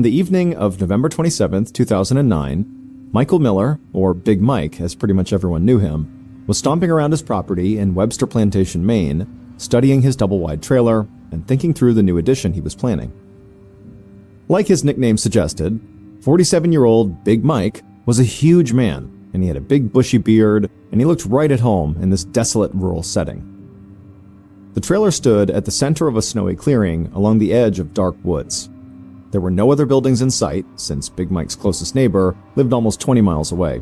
On the evening of November 27th, 2009, Michael Miller, or Big Mike as pretty much everyone knew him, was stomping around his property in Webster Plantation, Maine, studying his double-wide trailer and thinking through the new addition he was planning. Like his nickname suggested, 47-year-old Big Mike was a huge man, and he had a big bushy beard, and he looked right at home in this desolate rural setting. The trailer stood at the center of a snowy clearing along the edge of dark woods. There were no other buildings in sight, since Big Mike's closest neighbor lived almost 20 miles away.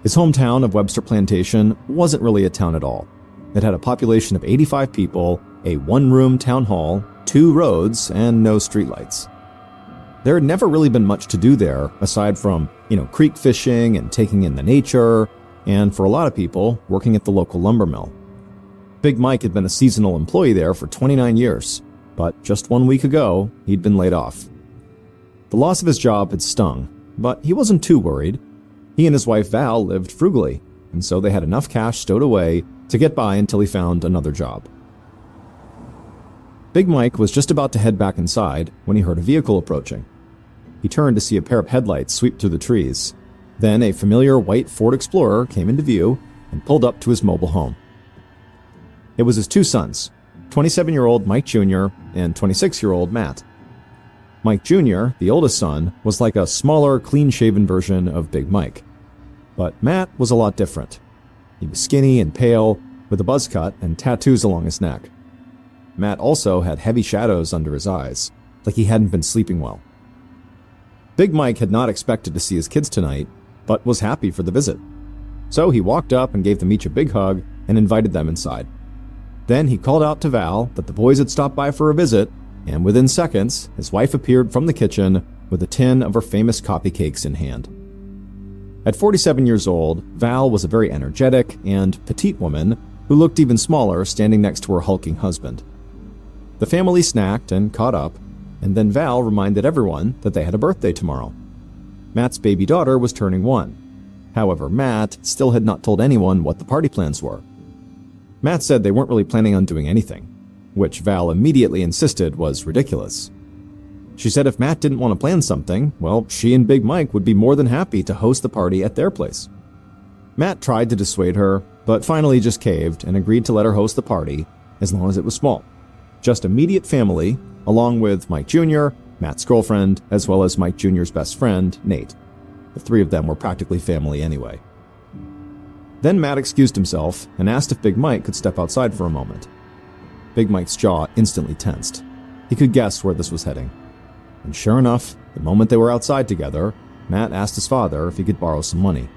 His hometown of Webster Plantation wasn't really a town at all. It had a population of 85 people, a one-room town hall, 2 roads, and no streetlights. There had never really been much to do there, aside from, creek fishing and taking in the nature, and for a lot of people, working at the local lumber mill. Big Mike had been a seasonal employee there for 29 years, but just 1 week ago, he'd been laid off. The loss of his job had stung, but he wasn't too worried. He and his wife Val lived frugally, and so they had enough cash stowed away to get by until he found another job. Big Mike was just about to head back inside when he heard a vehicle approaching. He turned to see a pair of headlights sweep through the trees. Then a familiar white Ford Explorer came into view and pulled up to his mobile home. It was his 2 sons, 27-year-old Mike Jr. and 26-year-old Matt. Mike Jr., the oldest son, was like a smaller, clean-shaven version of Big Mike. But Matt was a lot different. He was skinny and pale, with a buzz cut and tattoos along his neck. Matt also had heavy shadows under his eyes, like he hadn't been sleeping well. Big Mike had not expected to see his kids tonight, but was happy for the visit. So he walked up and gave them each a big hug and invited them inside. Then he called out to Val that the boys had stopped by for a visit, and within seconds, his wife appeared from the kitchen with a tin of her famous coffee cakes in hand. At 47 years old, Val was a very energetic and petite woman who looked even smaller standing next to her hulking husband. The family snacked and caught up, and then Val reminded everyone that they had a birthday tomorrow. Matt's baby daughter was turning 1. However, Matt still had not told anyone what the party plans were. Matt said they weren't really planning on doing anything, which Val immediately insisted was ridiculous. She said if Matt didn't want to plan something, well, she and Big Mike would be more than happy to host the party at their place. Matt tried to dissuade her, but finally just caved and agreed to let her host the party as long as it was small. Just immediate family, along with Mike Jr., Matt's girlfriend, as well as Mike Jr.'s best friend, Nate. The 3 of them were practically family anyway. Then Matt excused himself and asked if Big Mike could step outside for a moment. Big Mike's jaw instantly tensed. He could guess where this was heading. And sure enough, the moment they were outside together, Matt asked his father if he could borrow some money.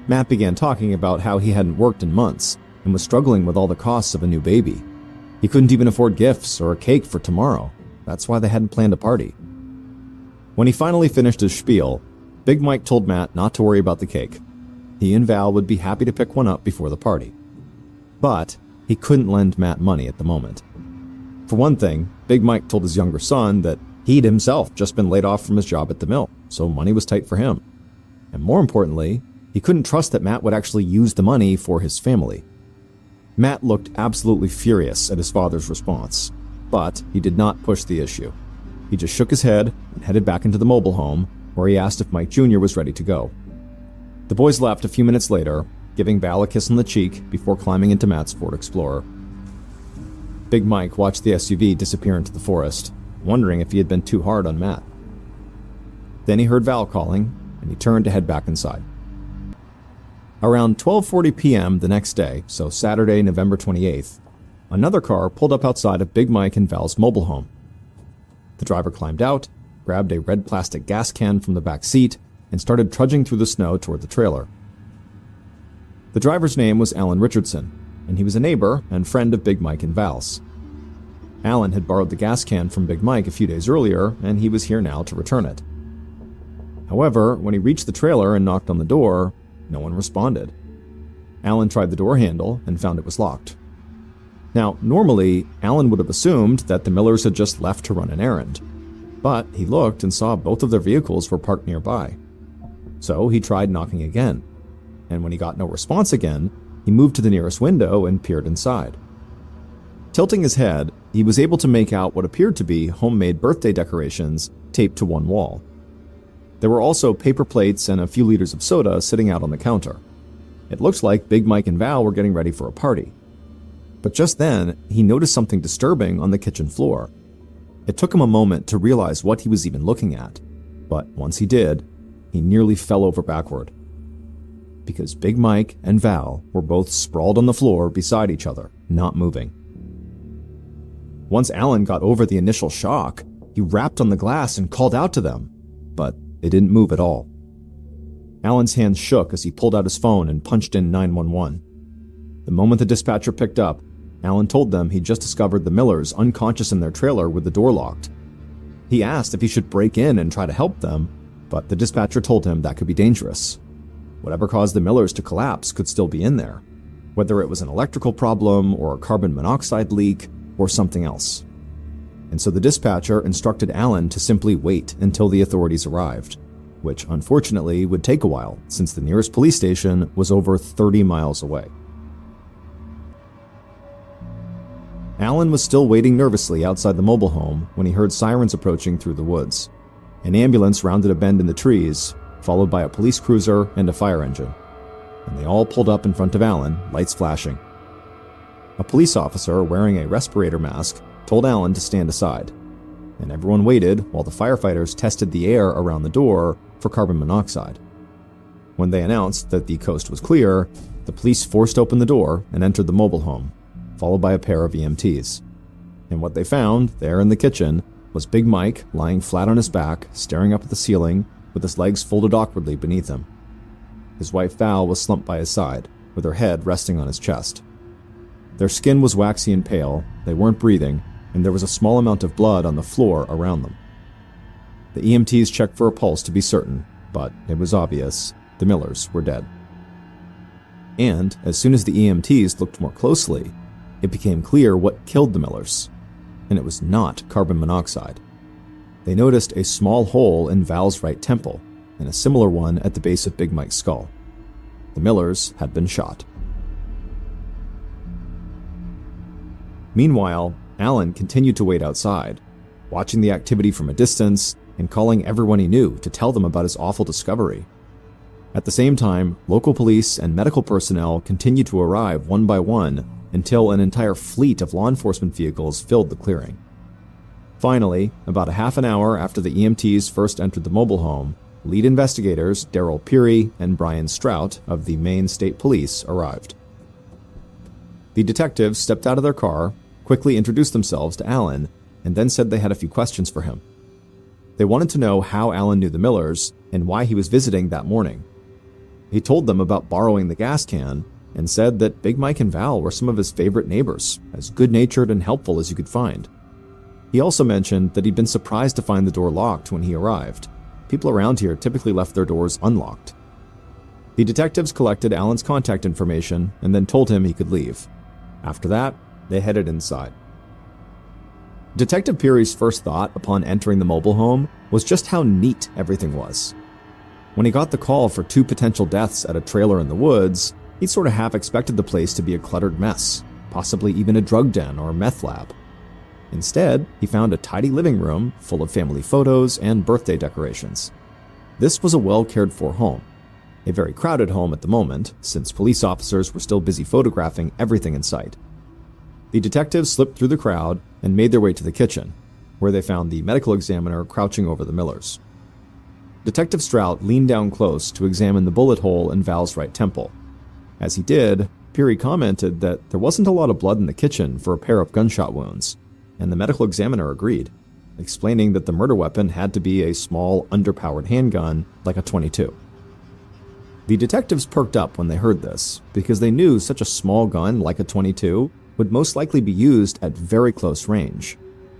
Matt began talking about how he hadn't worked in months and was struggling with all the costs of a new baby. He couldn't even afford gifts or a cake for tomorrow. That's why they hadn't planned a party. When he finally finished his spiel, Big Mike told Matt not to worry about the cake. He and Val would be happy to pick one up before the party. But he couldn't lend Matt money at the moment. For one thing, Big Mike told his younger son that he'd himself just been laid off from his job at the mill, so money was tight for him. And more importantly, he couldn't trust that Matt would actually use the money for his family. Matt looked absolutely furious at his father's response, but he did not push the issue. He just shook his head and headed back into the mobile home, where he asked if Mike Jr. was ready to go. The boys left a few minutes later, giving Val a kiss on the cheek before climbing into Matt's Ford Explorer. Big Mike watched the SUV disappear into the forest, wondering if he had been too hard on Matt. Then he heard Val calling, and he turned to head back inside. Around 12:40 p.m. the next day, so Saturday, November 28th, another car pulled up outside of Big Mike and Val's mobile home. The driver climbed out, grabbed a red plastic gas can from the back seat, and started trudging through the snow toward the trailer. The driver's name was Alan Richardson, and he was a neighbor and friend of Big Mike and Val's. Alan had borrowed the gas can from Big Mike a few days earlier, and he was here now to return it. However, when he reached the trailer and knocked on the door, no one responded. Alan tried the door handle and found it was locked. Now, normally, Alan would have assumed that the Millers had just left to run an errand, but he looked and saw both of their vehicles were parked nearby. So he tried knocking again, and when he got no response again, he moved to the nearest window and peered inside. Tilting his head, he was able to make out what appeared to be homemade birthday decorations taped to one wall. There were also paper plates and a few liters of soda sitting out on the counter. It looked like Big Mike and Val were getting ready for a party. But just then, he noticed something disturbing on the kitchen floor. It took him a moment to realize what he was even looking at, but once he did, he nearly fell over backward. Because Big Mike and Val were both sprawled on the floor beside each other, not moving. Once Alan got over the initial shock, he rapped on the glass and called out to them, but they didn't move at all. Alan's hands shook as he pulled out his phone and punched in 911. The moment the dispatcher picked up, Alan told them he'd just discovered the Millers unconscious in their trailer with the door locked. He asked if he should break in and try to help them, but the dispatcher told him that could be dangerous. Whatever caused the Millers to collapse could still be in there, whether it was an electrical problem or a carbon monoxide leak or something else. And so the dispatcher instructed Alan to simply wait until the authorities arrived, which unfortunately would take a while since the nearest police station was over 30 miles away. Alan was still waiting nervously outside the mobile home when he heard sirens approaching through the woods. An ambulance rounded a bend in the trees, followed by a police cruiser and a fire engine, and they all pulled up in front of Alan, lights flashing. A police officer wearing a respirator mask told Alan to stand aside, and everyone waited while the firefighters tested the air around the door for carbon monoxide. When they announced that the coast was clear, the police forced open the door and entered the mobile home, followed by a pair of EMTs. And what they found, there in the kitchen, was Big Mike lying flat on his back, staring up at the ceiling, with his legs folded awkwardly beneath him. His wife Val was slumped by his side, with her head resting on his chest. Their skin was waxy and pale, they weren't breathing, and there was a small amount of blood on the floor around them. The EMTs checked for a pulse to be certain, but it was obvious the Millers were dead. And as soon as the EMTs looked more closely, it became clear what killed the Millers, and it was not carbon monoxide. They noticed a small hole in Val's right temple, and a similar one at the base of Big Mike's skull. The Millers had been shot. Meanwhile, Alan continued to wait outside, watching the activity from a distance and calling everyone he knew to tell them about his awful discovery. At the same time, local police and medical personnel continued to arrive one by one until an entire fleet of law enforcement vehicles filled the clearing. Finally, about a half an hour after the EMTs first entered the mobile home, lead investigators Daryl Peary and Brian Strout of the Maine State Police arrived. The detectives stepped out of their car, quickly introduced themselves to Alan, and then said they had a few questions for him. They wanted to know how Alan knew the Millers and why he was visiting that morning. He told them about borrowing the gas can and said that Big Mike and Val were some of his favorite neighbors, as good-natured and helpful as you could find. He also mentioned that he'd been surprised to find the door locked when he arrived. People around here typically left their doors unlocked. The detectives collected Alan's contact information and then told him he could leave. After that, they headed inside. Detective Peary's first thought upon entering the mobile home was just how neat everything was. When he got the call for 2 potential deaths at a trailer in the woods, he'd sort of half expected the place to be a cluttered mess, possibly even a drug den or meth lab. Instead, he found a tidy living room full of family photos and birthday decorations. This was a well-cared-for home, a very crowded home at the moment, since police officers were still busy photographing everything in sight. The detectives slipped through the crowd and made their way to the kitchen, where they found the medical examiner crouching over the Millers. Detective Strout leaned down close to examine the bullet hole in Val's right temple. As he did, Peary commented that there wasn't a lot of blood in the kitchen for a pair of gunshot wounds, and the medical examiner agreed, explaining that the murder weapon had to be a small, underpowered handgun like a .22. The detectives perked up when they heard this, because they knew such a small gun like a .22 would most likely be used at very close range,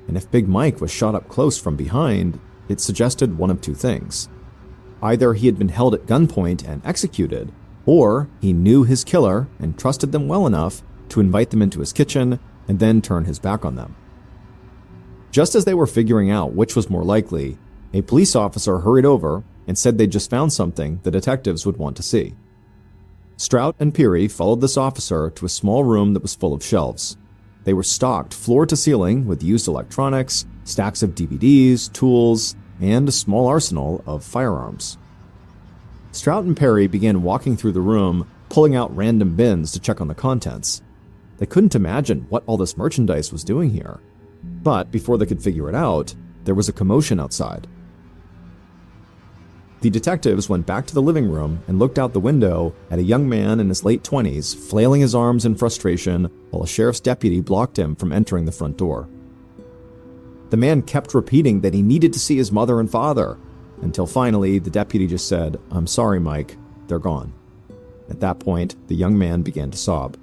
and if Big Mike was shot up close from behind, it suggested one of two things. Either he had been held at gunpoint and executed, or he knew his killer and trusted them well enough to invite them into his kitchen and then turn his back on them. Just as they were figuring out which was more likely, a police officer hurried over and said they'd just found something the detectives would want to see. Strout and Peary followed this officer to a small room that was full of shelves. They were stocked floor to ceiling with used electronics, stacks of DVDs, tools, and a small arsenal of firearms. Strout and Perry began walking through the room, pulling out random bins to check on the contents. They couldn't imagine what all this merchandise was doing here. But before they could figure it out, there was a commotion outside. The detectives went back to the living room and looked out the window at a young man in his late 20s flailing his arms in frustration while a sheriff's deputy blocked him from entering the front door. The man kept repeating that he needed to see his mother and father, until finally the deputy just said, "I'm sorry, Mike, they're gone." At that point, the young man began to sob.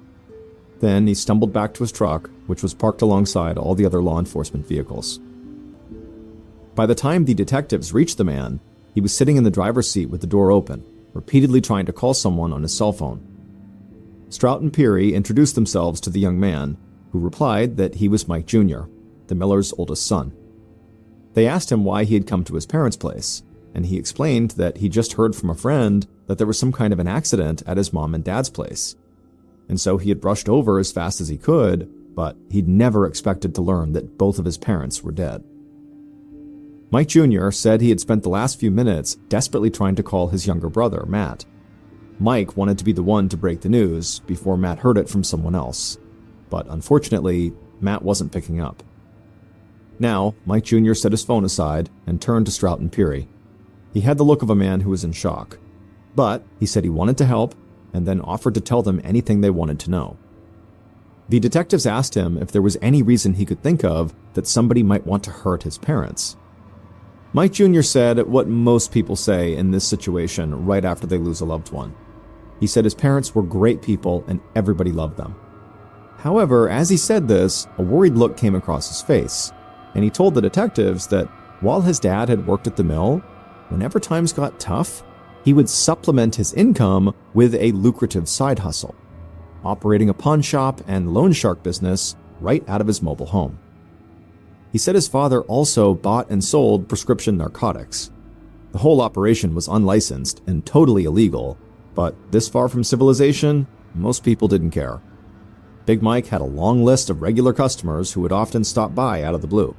Then he stumbled back to his truck, which was parked alongside all the other law enforcement vehicles. By the time the detectives reached the man, he was sitting in the driver's seat with the door open, repeatedly trying to call someone on his cell phone. Strout and Peary introduced themselves to the young man, who replied that he was Mike Jr., the Millers' oldest son. They asked him why he had come to his parents' place, and he explained that he just heard from a friend that there was some kind of an accident at his mom and dad's place. And so he had rushed over as fast as he could, but he'd never expected to learn that both of his parents were dead. Mike Jr. said he had spent the last few minutes desperately trying to call his younger brother, Matt. Mike wanted to be the one to break the news before Matt heard it from someone else. But unfortunately, Matt wasn't picking up. Now, Mike Jr. set his phone aside and turned to Strout and Peary. He had the look of a man who was in shock. But he said he wanted to help and then offered to tell them anything they wanted to know. The detectives asked him if there was any reason he could think of that somebody might want to hurt his parents. Mike Jr. said what most people say in this situation right after they lose a loved one. He said his parents were great people and everybody loved them. However, as he said this, a worried look came across his face, and he told the detectives that while his dad had worked at the mill, whenever times got tough, he would supplement his income with a lucrative side hustle, operating a pawn shop and loan shark business right out of his mobile home. He said his father also bought and sold prescription narcotics. The whole operation was unlicensed and totally illegal, but this far from civilization, most people didn't care. Big Mike had a long list of regular customers who would often stop by out of the blue.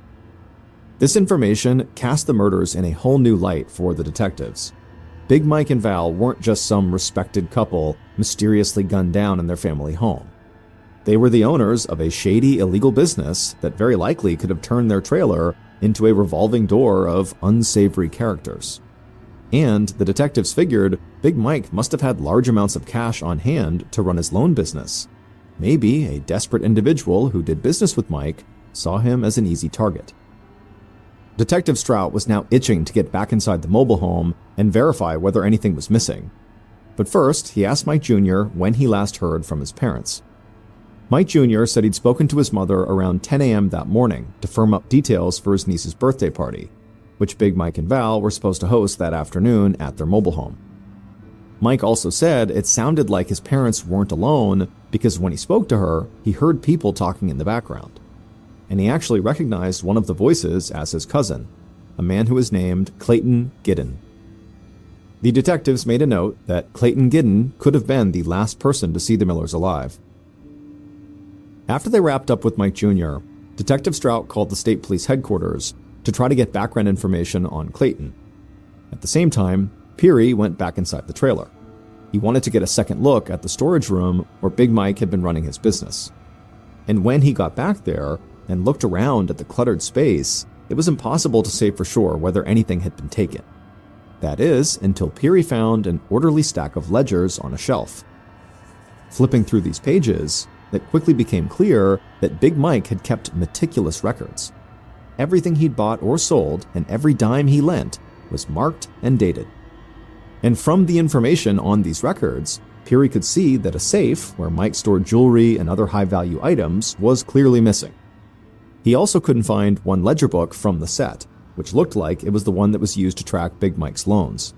This information cast the murders in a whole new light for the detectives. Big Mike and Val weren't just some respected couple mysteriously gunned down in their family home. They were the owners of a shady, illegal business that very likely could have turned their trailer into a revolving door of unsavory characters. And the detectives figured Big Mike must have had large amounts of cash on hand to run his loan business. Maybe a desperate individual who did business with Mike saw him as an easy target. Detective Strout was now itching to get back inside the mobile home and verify whether anything was missing. But first, he asked Mike Jr. when he last heard from his parents. Mike Jr. said he'd spoken to his mother around 10 a.m. that morning to firm up details for his niece's birthday party, which Big Mike and Val were supposed to host that afternoon at their mobile home. Mike also said it sounded like his parents weren't alone because when he spoke to her, he heard people talking in the background. And he actually recognized one of the voices as his cousin, a man who was named Clayton Giddon. The detectives made a note that Clayton Giddon could have been the last person to see the Millers alive. After they wrapped up with Mike Jr., Detective Strout called the state police headquarters to try to get background information on Clayton. At the same time, Peary went back inside the trailer. He wanted to get a second look at the storage room where Big Mike had been running his business. And when he got back there and looked around at the cluttered space, it was impossible to say for sure whether anything had been taken. That is, until Peary found an orderly stack of ledgers on a shelf. Flipping through these pages, it quickly became clear that Big Mike had kept meticulous records. Everything he'd bought or sold and every dime he lent was marked and dated. And from the information on these records, Peary could see that a safe where Mike stored jewelry and other high-value items was clearly missing. He also couldn't find one ledger book from the set, which looked like it was the one that was used to track Big Mike's loans.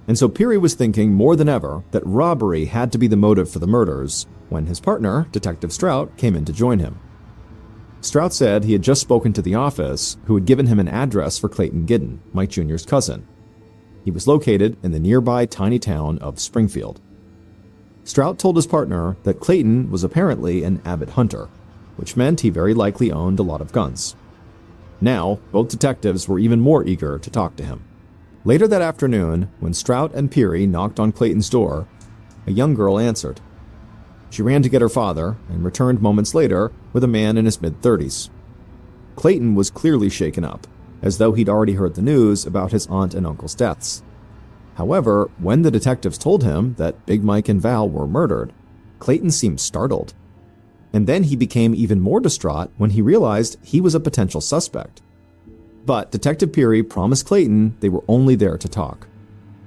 And so Peary was thinking more than ever that robbery had to be the motive for the murders when his partner, Detective Strout, came in to join him. Strout said he had just spoken to the office, who had given him an address for Clayton Giddon, Mike Jr.'s cousin. He was located in the nearby tiny town of Springfield. Strout told his partner that Clayton was apparently an avid hunter. which meant he very likely owned a lot of guns. Now, both detectives were even more eager to talk to him. Later that afternoon, when Strout and Peary knocked on Clayton's door, a young girl answered. She ran to get her father and returned moments later with a man in his mid-30s. Clayton was clearly shaken up, as though he'd already heard the news about his aunt and uncle's deaths. However, when the detectives told him that Big Mike and Val were murdered, Clayton seemed startled. And then he became even more distraught when he realized he was a potential suspect. But Detective Peary promised Clayton they were only there to talk.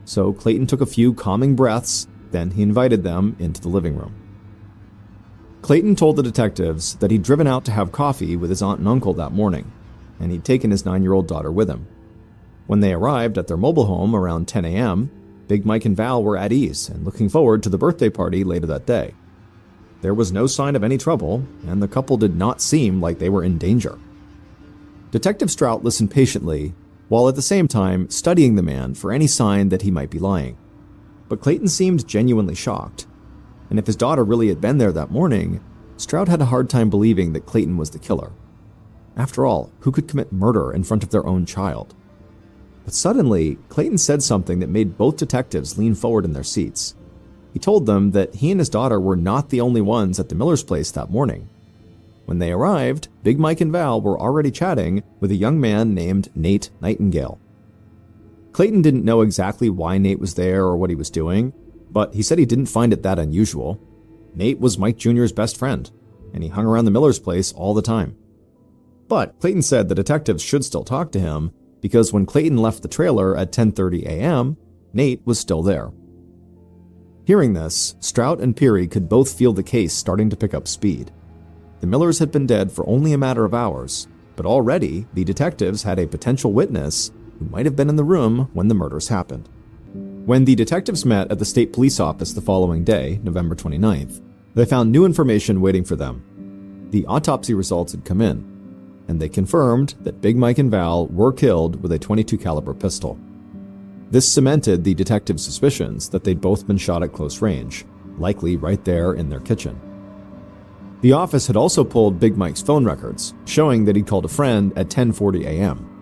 So Clayton took a few calming breaths, then he invited them into the living room. Clayton told the detectives that he'd driven out to have coffee with his aunt and uncle that morning, and he'd taken his 9-year-old daughter with him. When they arrived at their mobile home around 10 a.m., Big Mike and Val were at ease and looking forward to the birthday party later that day. There was no sign of any trouble, and the couple did not seem like they were in danger. Detective Strout listened patiently, while at the same time studying the man for any sign that he might be lying. But Clayton seemed genuinely shocked. And if his daughter really had been there that morning, Strout had a hard time believing that Clayton was the killer. After all, who could commit murder in front of their own child? But suddenly, Clayton said something that made both detectives lean forward in their seats. He told them that he and his daughter were not the only ones at the Miller's place that morning. When they arrived, Big Mike and Val were already chatting with a young man named Nate Nightingale. Clayton didn't know exactly why Nate was there or what he was doing, but he said he didn't find it that unusual. Nate was Mike Jr.'s best friend, and he hung around the Miller's place all the time. But Clayton said the detectives should still talk to him because when Clayton left the trailer at 10:30 a.m., Nate was still there. Hearing this, Strout and Peary could both feel the case starting to pick up speed. The Millers had been dead for only a matter of hours, but already the detectives had a potential witness who might have been in the room when the murders happened. When the detectives met at the state police office the following day, November 29th, they found new information waiting for them. The autopsy results had come in, and they confirmed that Big Mike and Val were killed with a .22 caliber pistol. This cemented the detectives' suspicions that they'd both been shot at close range, likely right there in their kitchen. The office had also pulled Big Mike's phone records, showing that he'd called a friend at 10:40 a.m.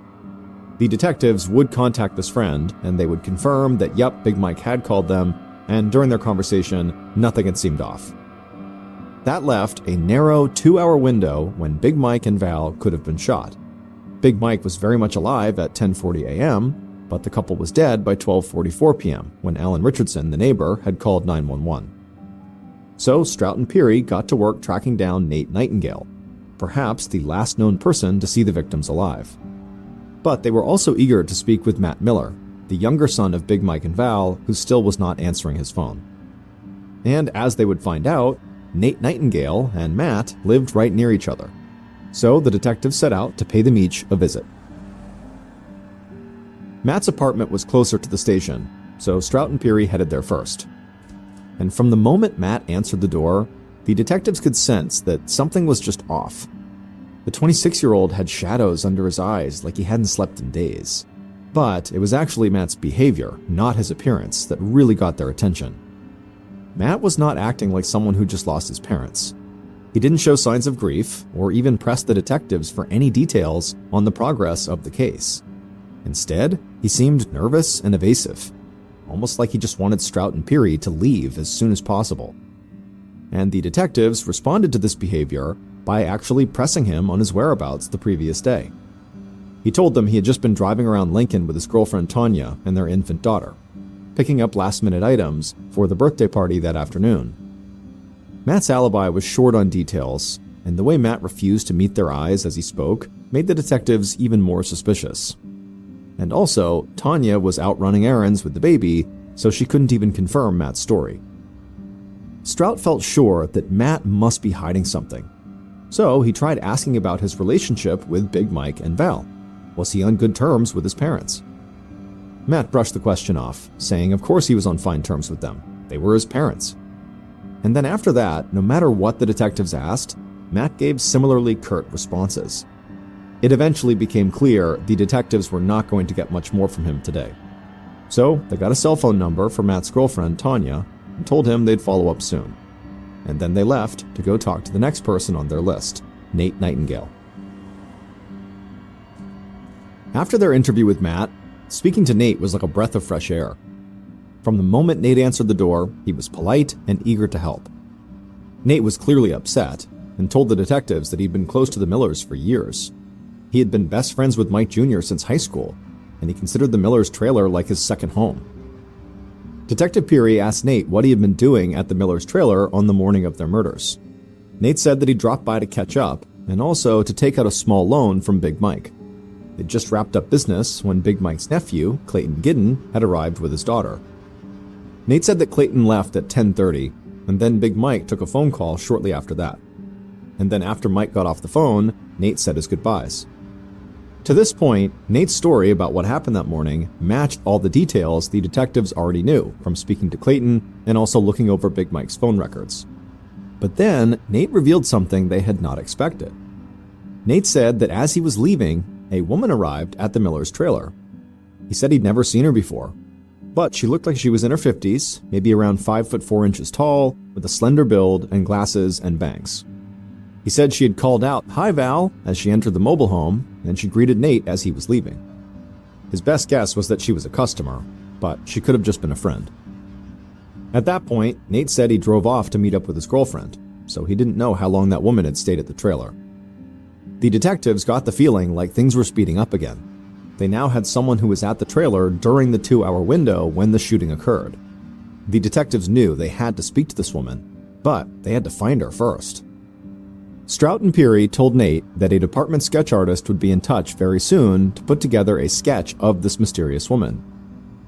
The detectives would contact this friend, and they would confirm that yep, Big Mike had called them, and during their conversation, nothing had seemed off. That left a narrow 2-hour window when Big Mike and Val could have been shot. Big Mike was very much alive at 10:40 a.m., but the couple was dead by 12:44 p.m. when Alan Richardson, the neighbor, had called 911. So Strout and Peary got to work tracking down Nate Nightingale, perhaps the last known person to see the victims alive. But they were also eager to speak with Matt Miller, the younger son of Big Mike and Val, who still was not answering his phone. And as they would find out, Nate Nightingale and Matt lived right near each other. So the detectives set out to pay them each a visit. Matt's apartment was closer to the station, so Strout and Peary headed there first. And from the moment Matt answered the door, the detectives could sense that something was just off. The 26-year-old had shadows under his eyes like he hadn't slept in days. But it was actually Matt's behavior, not his appearance, that really got their attention. Matt was not acting like someone who just lost his parents. He didn't show signs of grief or even press the detectives for any details on the progress of the case. Instead, he seemed nervous and evasive, almost like he just wanted Strout and Peary to leave as soon as possible. And the detectives responded to this behavior by actually pressing him on his whereabouts the previous day. He told them he had just been driving around Lincoln with his girlfriend Tanya and their infant daughter, picking up last-minute items for the birthday party that afternoon. Matt's alibi was short on details, and the way Matt refused to meet their eyes as he spoke made the detectives even more suspicious. And also, Tanya was out running errands with the baby, so she couldn't even confirm Matt's story. Strout felt sure that Matt must be hiding something. So he tried asking about his relationship with Big Mike and Val. Was he on good terms with his parents? Matt brushed the question off, saying of course he was on fine terms with them. They were his parents. And then after that, no matter what the detectives asked, Matt gave similarly curt responses. It eventually became clear the detectives were not going to get much more from him today. So they got a cell phone number for Matt's girlfriend, Tanya, and told him they'd follow up soon. And then they left to go talk to the next person on their list, Nate Nightingale. After their interview with Matt, speaking to Nate was like a breath of fresh air. From the moment Nate answered the door, he was polite and eager to help. Nate was clearly upset and told the detectives that he'd been close to the Millers for years. He had been best friends with Mike Jr. since high school, and he considered the Millers' trailer like his second home. Detective Peary asked Nate what he had been doing at the Millers' trailer on the morning of their murders. Nate said that he dropped by to catch up and also to take out a small loan from Big Mike. They'd just wrapped up business when Big Mike's nephew, Clayton Giddon, had arrived with his daughter. Nate said that Clayton left at 10:30, and then Big Mike took a phone call shortly after that. And then after Mike got off the phone, Nate said his goodbyes. To this point, Nate's story about what happened that morning matched all the details the detectives already knew from speaking to Clayton and also looking over Big Mike's phone records. But then, Nate revealed something they had not expected. Nate said that as he was leaving, a woman arrived at the Millers' trailer. He said he'd never seen her before, but she looked like she was in her 50s, maybe around 5'4" tall, with a slender build and glasses and bangs. He said she had called out, "Hi, Val," as she entered the mobile home, and she greeted Nate as he was leaving. His best guess was that she was a customer, but she could have just been a friend. At that point, Nate said he drove off to meet up with his girlfriend, so he didn't know how long that woman had stayed at the trailer. The detectives got the feeling like things were speeding up again. They now had someone who was at the trailer during the 2-hour window when the shooting occurred. The detectives knew they had to speak to this woman, but they had to find her first. Strout and Peary told Nate that a department sketch artist would be in touch very soon to put together a sketch of this mysterious woman.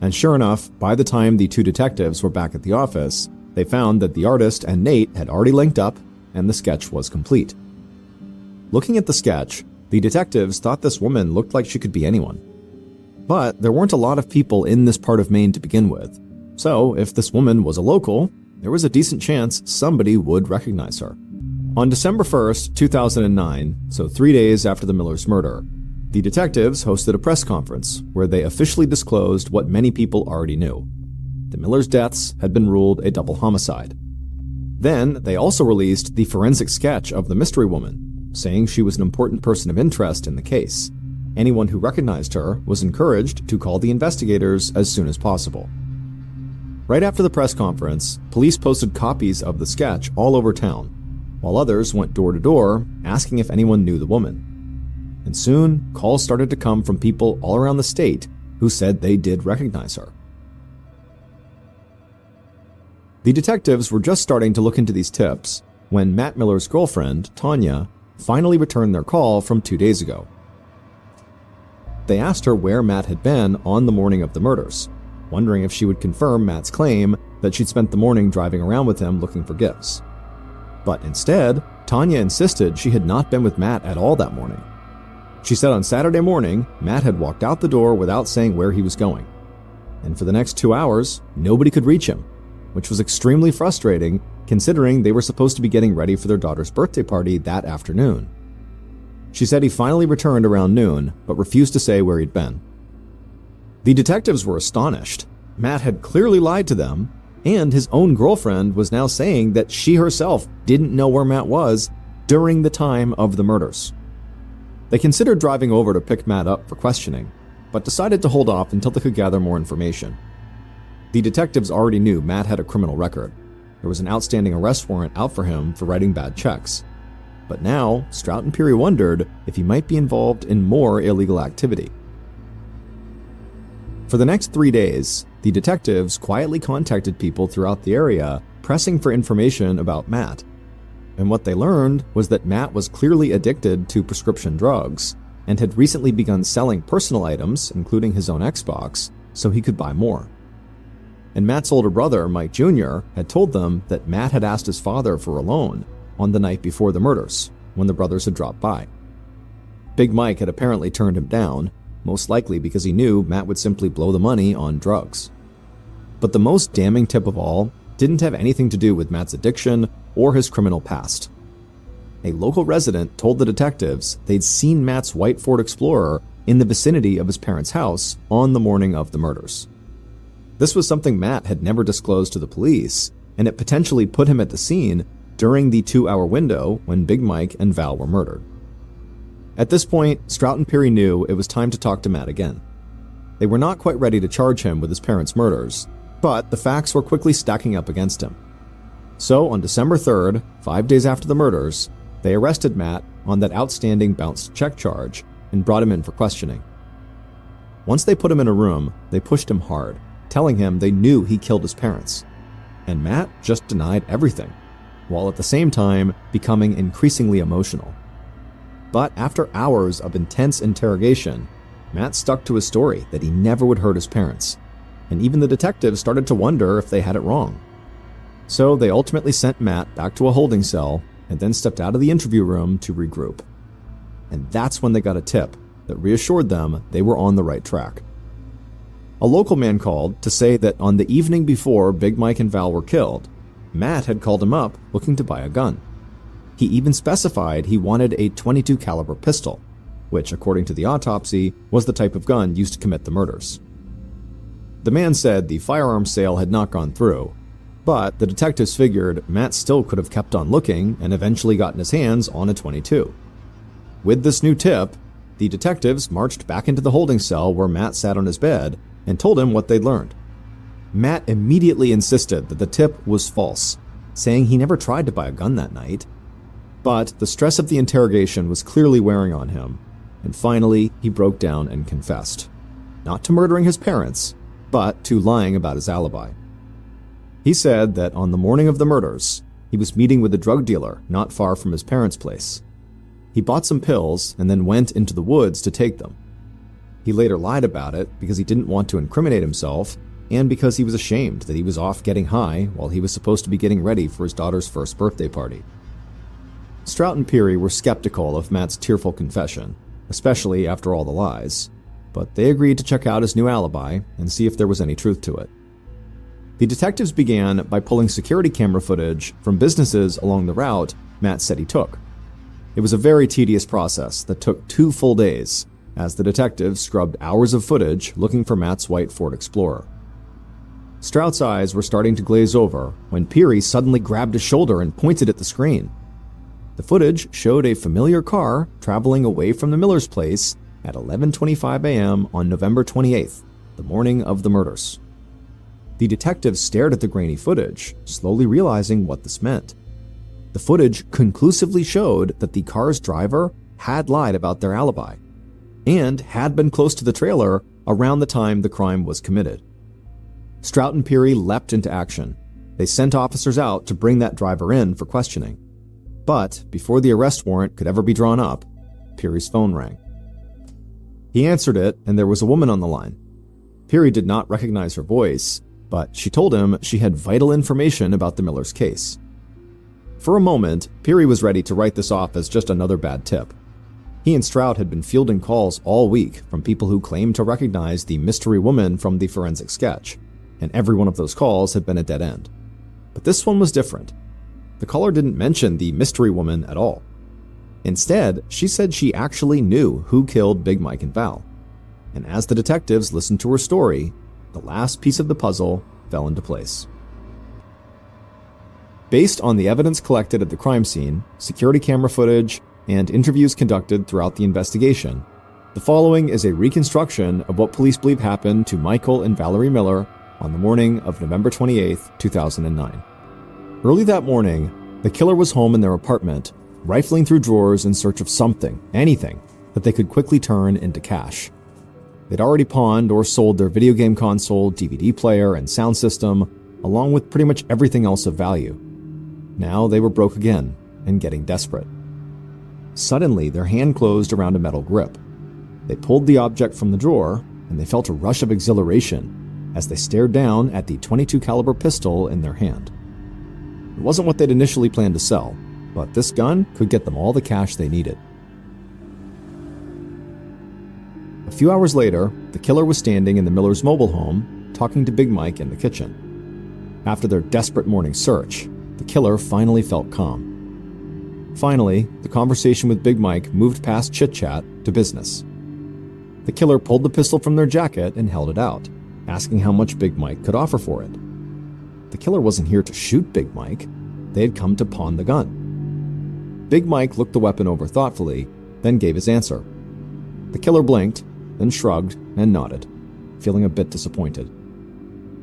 And sure enough, by the time the two detectives were back at the office, they found that the artist and Nate had already linked up and the sketch was complete. Looking at the sketch, the detectives thought this woman looked like she could be anyone. But there weren't a lot of people in this part of Maine to begin with, so if this woman was a local, there was a decent chance somebody would recognize her. On December 1st, 2009, so 3 days after the Millers' murder, the detectives hosted a press conference where they officially disclosed what many people already knew. The Millers' deaths had been ruled a double homicide. Then, they also released the forensic sketch of the mystery woman, saying she was an important person of interest in the case. Anyone who recognized her was encouraged to call the investigators as soon as possible. Right after the press conference, police posted copies of the sketch all over town, while others went door to door asking if anyone knew the woman. And soon, calls started to come from people all around the state who said they did recognize her. The detectives were just starting to look into these tips when Matt Miller's girlfriend, Tanya, finally returned their call from 2 days ago. They asked her where Matt had been on the morning of the murders, wondering if she would confirm Matt's claim that she'd spent the morning driving around with him looking for gifts. But instead, Tanya insisted she had not been with Matt at all that morning. She said on Saturday morning, Matt had walked out the door without saying where he was going. And for the next 2 hours, nobody could reach him, which was extremely frustrating considering they were supposed to be getting ready for their daughter's birthday party that afternoon. She said he finally returned around noon, but refused to say where he'd been. The detectives were astonished. Matt had clearly lied to them, and his own girlfriend was now saying that she herself didn't know where Matt was during the time of the murders. They considered driving over to pick Matt up for questioning, but decided to hold off until they could gather more information. The detectives already knew Matt had a criminal record. There was an outstanding arrest warrant out for him for writing bad checks. But now, Strout and Peary wondered if he might be involved in more illegal activity. For the next 3 days, the detectives quietly contacted people throughout the area, pressing for information about Matt. And what they learned was that Matt was clearly addicted to prescription drugs and had recently begun selling personal items, including his own Xbox, so he could buy more. And Matt's older brother, Mike Jr., had told them that Matt had asked his father for a loan on the night before the murders, when the brothers had dropped by. Big Mike had apparently turned him down, most likely because he knew Matt would simply blow the money on drugs. But the most damning tip of all didn't have anything to do with Matt's addiction or his criminal past. A local resident told the detectives they'd seen Matt's white Ford Explorer in the vicinity of his parents' house on the morning of the murders. This was something Matt had never disclosed to the police, and it potentially put him at the scene during the 2-hour window when Big Mike and Val were murdered. At this point, Strout and Peary knew it was time to talk to Matt again. They were not quite ready to charge him with his parents' murders, but the facts were quickly stacking up against him. So on December 3rd, 5 days after the murders, they arrested Matt on that outstanding bounced check charge and brought him in for questioning. Once they put him in a room, they pushed him hard, telling him they knew he killed his parents. And Matt just denied everything, while at the same time becoming increasingly emotional. But after hours of intense interrogation, Matt stuck to his story that he never would hurt his parents, and even the detectives started to wonder if they had it wrong. So they ultimately sent Matt back to a holding cell and then stepped out of the interview room to regroup. And that's when they got a tip that reassured them they were on the right track. A local man called to say that on the evening before Big Mike and Val were killed, Matt had called him up looking to buy a gun. He even specified he wanted a .22 caliber pistol, which, according to the autopsy, was the type of gun used to commit the murders. The man said the firearms sale had not gone through, but the detectives figured Matt still could have kept on looking and eventually gotten his hands on a .22. With this new tip, the detectives marched back into the holding cell where Matt sat on his bed and told him what they'd learned. Matt immediately insisted that the tip was false, saying he never tried to buy a gun that night. But the stress of the interrogation was clearly wearing on him, and finally he broke down and confessed. Not to murdering his parents, but to lying about his alibi. He said that on the morning of the murders, he was meeting with a drug dealer not far from his parents' place. He bought some pills and then went into the woods to take them. He later lied about it because he didn't want to incriminate himself and because he was ashamed that he was off getting high while he was supposed to be getting ready for his daughter's first birthday party. Strout and Peary were skeptical of Matt's tearful confession, especially after all the lies, but they agreed to check out his new alibi and see if there was any truth to it. The detectives began by pulling security camera footage from businesses along the route Matt said he took. It was a very tedious process that took 2 full days, as the detectives scrubbed hours of footage looking for Matt's white Ford Explorer. Strout's eyes were starting to glaze over when Peary suddenly grabbed his shoulder and pointed at the screen. The footage showed a familiar car traveling away from the Miller's place at 11:25 a.m. on November 28th, the morning of the murders. The detectives stared at the grainy footage, slowly realizing what this meant. The footage conclusively showed that the car's driver had lied about their alibi and had been close to the trailer around the time the crime was committed. Strout and Peary leapt into action. They sent officers out to bring that driver in for questioning. But before the arrest warrant could ever be drawn up, Peary's phone rang. He answered it, and there was a woman on the line. Peary did not recognize her voice, but she told him she had vital information about the Miller's case. For a moment, Peary was ready to write this off as just another bad tip. He and Strout had been fielding calls all week from people who claimed to recognize the mystery woman from the forensic sketch, and every one of those calls had been a dead end. But this one was different. The caller didn't mention the mystery woman at all. Instead, she said she actually knew who killed Big Mike and Val. And as the detectives listened to her story, the last piece of the puzzle fell into place. Based on the evidence collected at the crime scene, security camera footage, and interviews conducted throughout the investigation, the following is a reconstruction of what police believe happened to Michael and Valerie Miller on the morning of November 28, 2009. Early that morning, the killer was home in their apartment, rifling through drawers in search of something, anything, that they could quickly turn into cash. They'd already pawned or sold their video game console, DVD player, and sound system, along with pretty much everything else of value. Now they were broke again and getting desperate. Suddenly, their hand closed around a metal grip. They pulled the object from the drawer, and they felt a rush of exhilaration as they stared down at the .22 caliber pistol in their hand. It wasn't what they'd initially planned to sell, but this gun could get them all the cash they needed. A few hours later, the killer was standing in the Miller's mobile home, talking to Big Mike in the kitchen. After their desperate morning search, the killer finally felt calm. Finally, the conversation with Big Mike moved past chit-chat to business. The killer pulled the pistol from their jacket and held it out, asking how much Big Mike could offer for it. The killer wasn't here to shoot Big Mike. they had come to pawn the gun. Big Mike looked the weapon over thoughtfully, then gave his answer. The killer blinked, then shrugged and nodded, feeling a bit disappointed.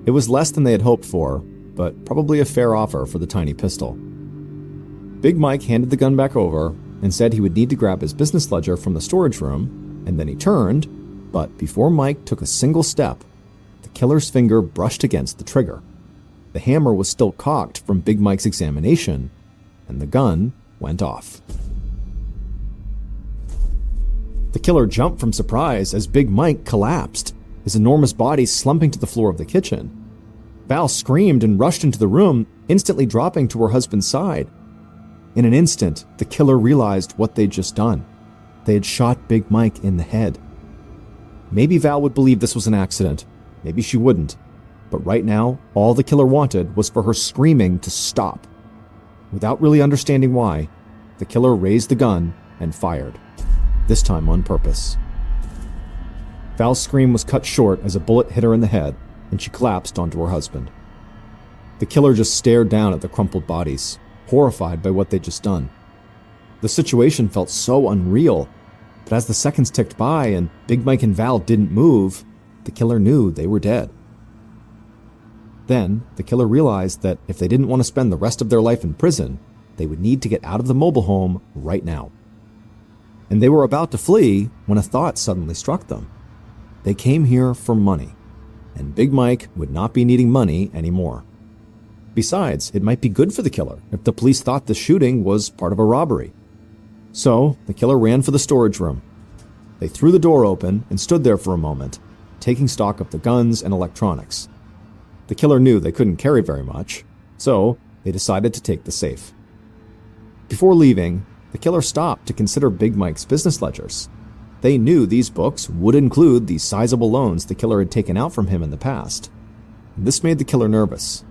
It was less than they had hoped for, but probably a fair offer for the tiny pistol. Big Mike handed the gun back over and said he would need to grab his business ledger from the storage room, and then he turned, but before Mike took a single step, the killer's finger brushed against the trigger. The hammer was still cocked from Big Mike's examination, and the gun went off. The killer jumped from surprise as Big Mike collapsed, his enormous body slumping to the floor of the kitchen. Val screamed and rushed into the room, instantly dropping to her husband's side. In an instant, the killer realized what they'd just done. They had shot Big Mike in the head. Maybe Val would believe this was an accident. Maybe she wouldn't. But right now, all the killer wanted was for her screaming to stop. Without really understanding why, the killer raised the gun and fired, this time on purpose. Val's scream was cut short as a bullet hit her in the head, and she collapsed onto her husband. The killer just stared down at the crumpled bodies, horrified by what they'd just done. The situation felt so unreal, but as the seconds ticked by and Big Mike and Val didn't move, the killer knew they were dead. Then, the killer realized that if they didn't want to spend the rest of their life in prison, they would need to get out of the mobile home right now. And they were about to flee when a thought suddenly struck them. They came here for money, and Big Mike would not be needing money anymore. Besides, it might be good for the killer if the police thought the shooting was part of a robbery. So, the killer ran for the storage room. They threw the door open and stood there for a moment, taking stock of the guns and electronics. The killer knew they couldn't carry very much, so they decided to take the safe. Before leaving, the killer stopped to consider Big Mike's business ledgers. They knew these books would include the sizable loans the killer had taken out from him in the past. This made the killer nervous.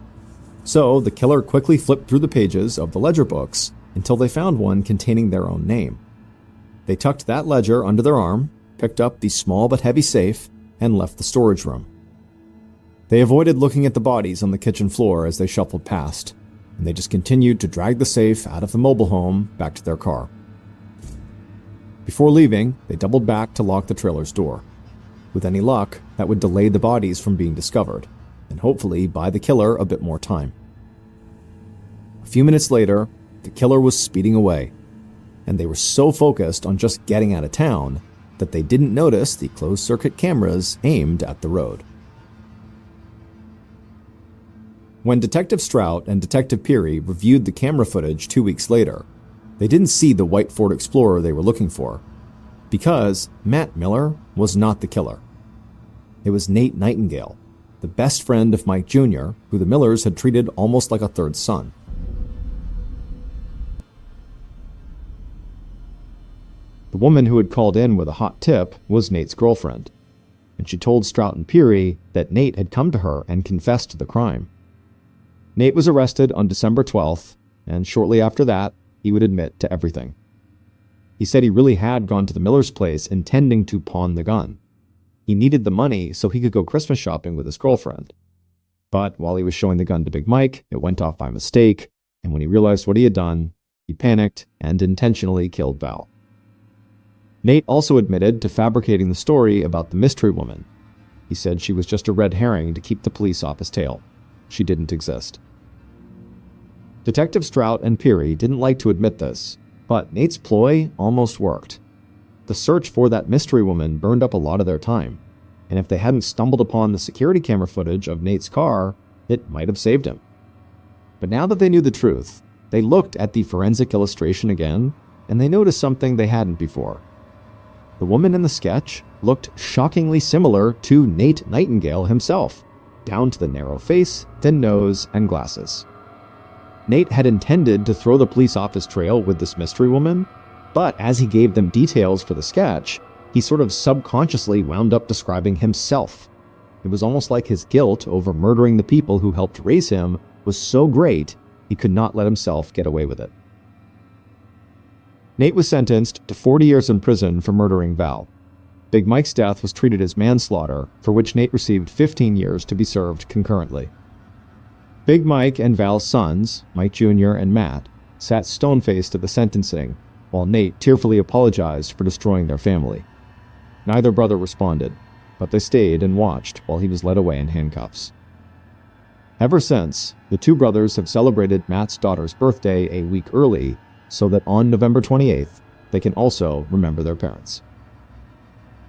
So the killer quickly flipped through the pages of the ledger books until they found one containing their own name. They tucked that ledger under their arm, picked up the small but heavy safe, and left the storage room. They avoided looking at the bodies on the kitchen floor as they shuffled past, and they just continued to drag the safe out of the mobile home back to their car. Before leaving, they doubled back to lock the trailer's door. With any luck, that would delay the bodies from being discovered, and hopefully buy the killer a bit more time. A few minutes later, the killer was speeding away, and they were so focused on just getting out of town that they didn't notice the closed-circuit cameras aimed at the road. When Detective Strout and Detective Peary reviewed the camera footage 2 weeks later, they didn't see the white Ford Explorer they were looking for, because Matt Miller was not the killer. It was Nate Nightingale, the best friend of Mike Jr., who the Millers had treated almost like a third son. The woman who had called in with a hot tip was Nate's girlfriend, and she told Strout and Peary that Nate had come to her and confessed to the crime. Nate was arrested on December 12th, and shortly after that, he would admit to everything. He said he really had gone to the Miller's place intending to pawn the gun. He needed the money so he could go Christmas shopping with his girlfriend. But while he was showing the gun to Big Mike, it went off by mistake, and when he realized what he had done, he panicked and intentionally killed Val. Nate also admitted to fabricating the story about the mystery woman. He said she was just a red herring to keep the police off his tail. She didn't exist. Detective Strout and Peary didn't like to admit this, but Nate's ploy almost worked. The search for that mystery woman burned up a lot of their time, and if they hadn't stumbled upon the security camera footage of Nate's car, it might have saved him. But now that they knew the truth, they looked at the forensic illustration again, and they noticed something they hadn't before. The woman in the sketch looked shockingly similar to Nate Nightingale himself, down to the narrow face, thin nose, and glasses. Nate had intended to throw the police off his trail with this mystery woman, but as he gave them details for the sketch, he sort of subconsciously wound up describing himself. It was almost like his guilt over murdering the people who helped raise him was so great, he could not let himself get away with it. Nate was sentenced to 40 years in prison for murdering Val. Big Mike's death was treated as manslaughter, for which Nate received 15 years to be served concurrently. Big Mike and Val's sons, Mike Jr. and Matt, sat stone-faced at the sentencing, while Nate tearfully apologized for destroying their family. Neither brother responded, but they stayed and watched while he was led away in handcuffs. Ever since, the two brothers have celebrated Matt's daughter's birthday a week early so that on November 28th, they can also remember their parents.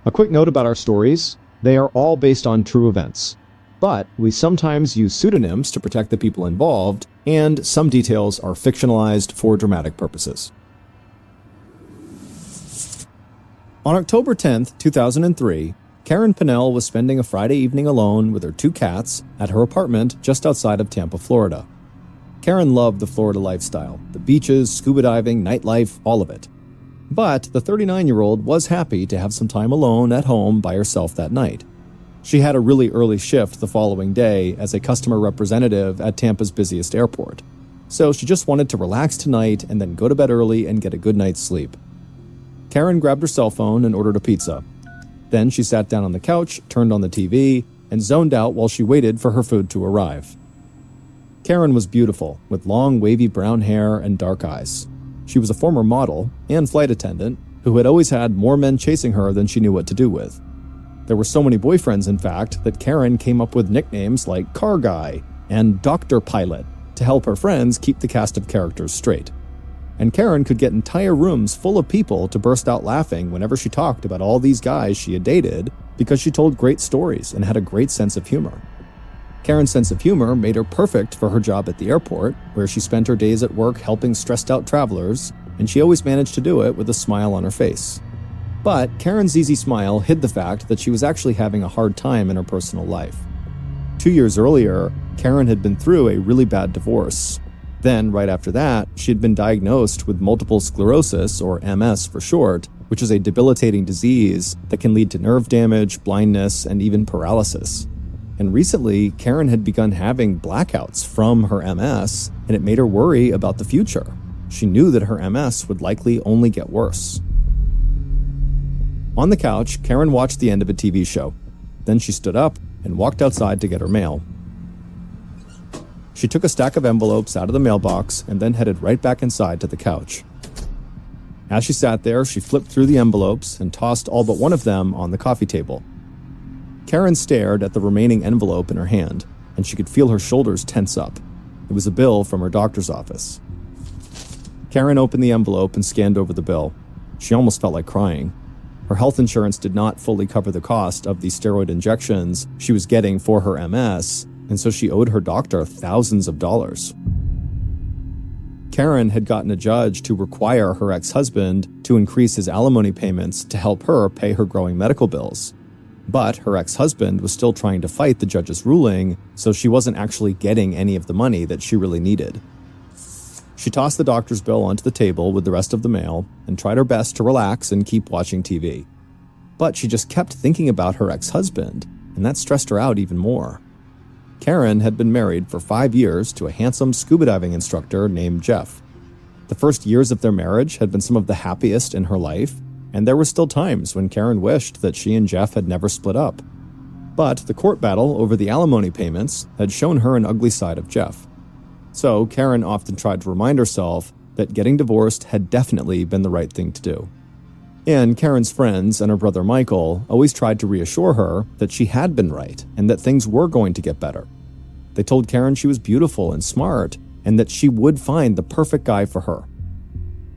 A quick note about our stories: they are all based on true events, but we sometimes use pseudonyms to protect the people involved, and some details are fictionalized for dramatic purposes. On October 10th, 2003, Karen Pinnell was spending a Friday evening alone with her two cats at her apartment just outside of Tampa, Florida. Karen loved the Florida lifestyle, the beaches, scuba diving, nightlife, all of it. But the 39-year-old was happy to have some time alone at home by herself that night. She had a really early shift the following day as a customer representative at Tampa's busiest airport. So she just wanted to relax tonight and then go to bed early and get a good night's sleep. Karen grabbed her cell phone and ordered a pizza. Then she sat down on the couch, turned on the TV, and zoned out while she waited for her food to arrive. Karen was beautiful, with long wavy brown hair and dark eyes. She was a former model and flight attendant who had always had more men chasing her than she knew what to do with. There were so many boyfriends, in fact, that Karen came up with nicknames like Car Guy and Doctor Pilot to help her friends keep the cast of characters straight. And Karen could get entire rooms full of people to burst out laughing whenever she talked about all these guys she had dated because she told great stories and had a great sense of humor. Karen's sense of humor made her perfect for her job at the airport, where she spent her days at work helping stressed-out travelers, and she always managed to do it with a smile on her face. But Karen's easy smile hid the fact that she was actually having a hard time in her personal life. 2 years earlier, Karen had been through a really bad divorce. Then, right after that, she had been diagnosed with multiple sclerosis, or MS for short, which is a debilitating disease that can lead to nerve damage, blindness, and even paralysis. And recently, Karen had begun having blackouts from her MS, and it made her worry about the future. She knew that her MS would likely only get worse. On the couch, Karen watched the end of a TV show. Then she stood up and walked outside to get her mail. She took a stack of envelopes out of the mailbox and then headed right back inside to the couch. As she sat there, she flipped through the envelopes and tossed all but one of them on the coffee table. Karen stared at the remaining envelope in her hand, and she could feel her shoulders tense up. It was a bill from her doctor's office. Karen opened the envelope and scanned over the bill. She almost felt like crying. Her health insurance did not fully cover the cost of the steroid injections she was getting for her MS, and so she owed her doctor thousands of dollars. Karen had gotten a judge to require her ex-husband to increase his alimony payments to help her pay her growing medical bills. But her ex-husband was still trying to fight the judge's ruling, so she wasn't actually getting any of the money that she really needed. She tossed the doctor's bill onto the table with the rest of the mail and tried her best to relax and keep watching TV. But she just kept thinking about her ex-husband, and that stressed her out even more. Karen had been married for 5 years to a handsome scuba diving instructor named Jeff. The first years of their marriage had been some of the happiest in her life, and there were still times when Karen wished that she and Jeff had never split up. But the court battle over the alimony payments had shown her an ugly side of Jeff. So Karen often tried to remind herself that getting divorced had definitely been the right thing to do. And Karen's friends and her brother Michael always tried to reassure her that she had been right and that things were going to get better. They told Karen she was beautiful and smart and that she would find the perfect guy for her.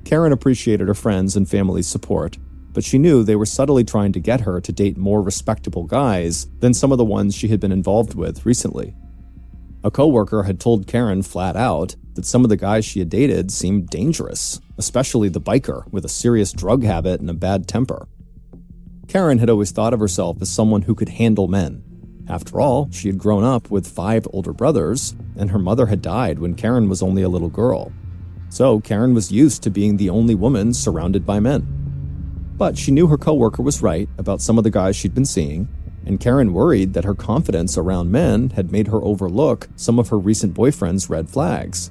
Karen appreciated her friends' and family's support, but she knew they were subtly trying to get her to date more respectable guys than some of the ones she had been involved with recently. A coworker had told Karen flat out that some of the guys she had dated seemed dangerous, especially the biker with a serious drug habit and a bad temper. Karen had always thought of herself as someone who could handle men. After all, she had grown up with 5 older brothers, and her mother had died when Karen was only a little girl. So Karen was used to being the only woman surrounded by men. But she knew her coworker was right about some of the guys she'd been seeing, and Karen worried that her confidence around men had made her overlook some of her recent boyfriend's red flags.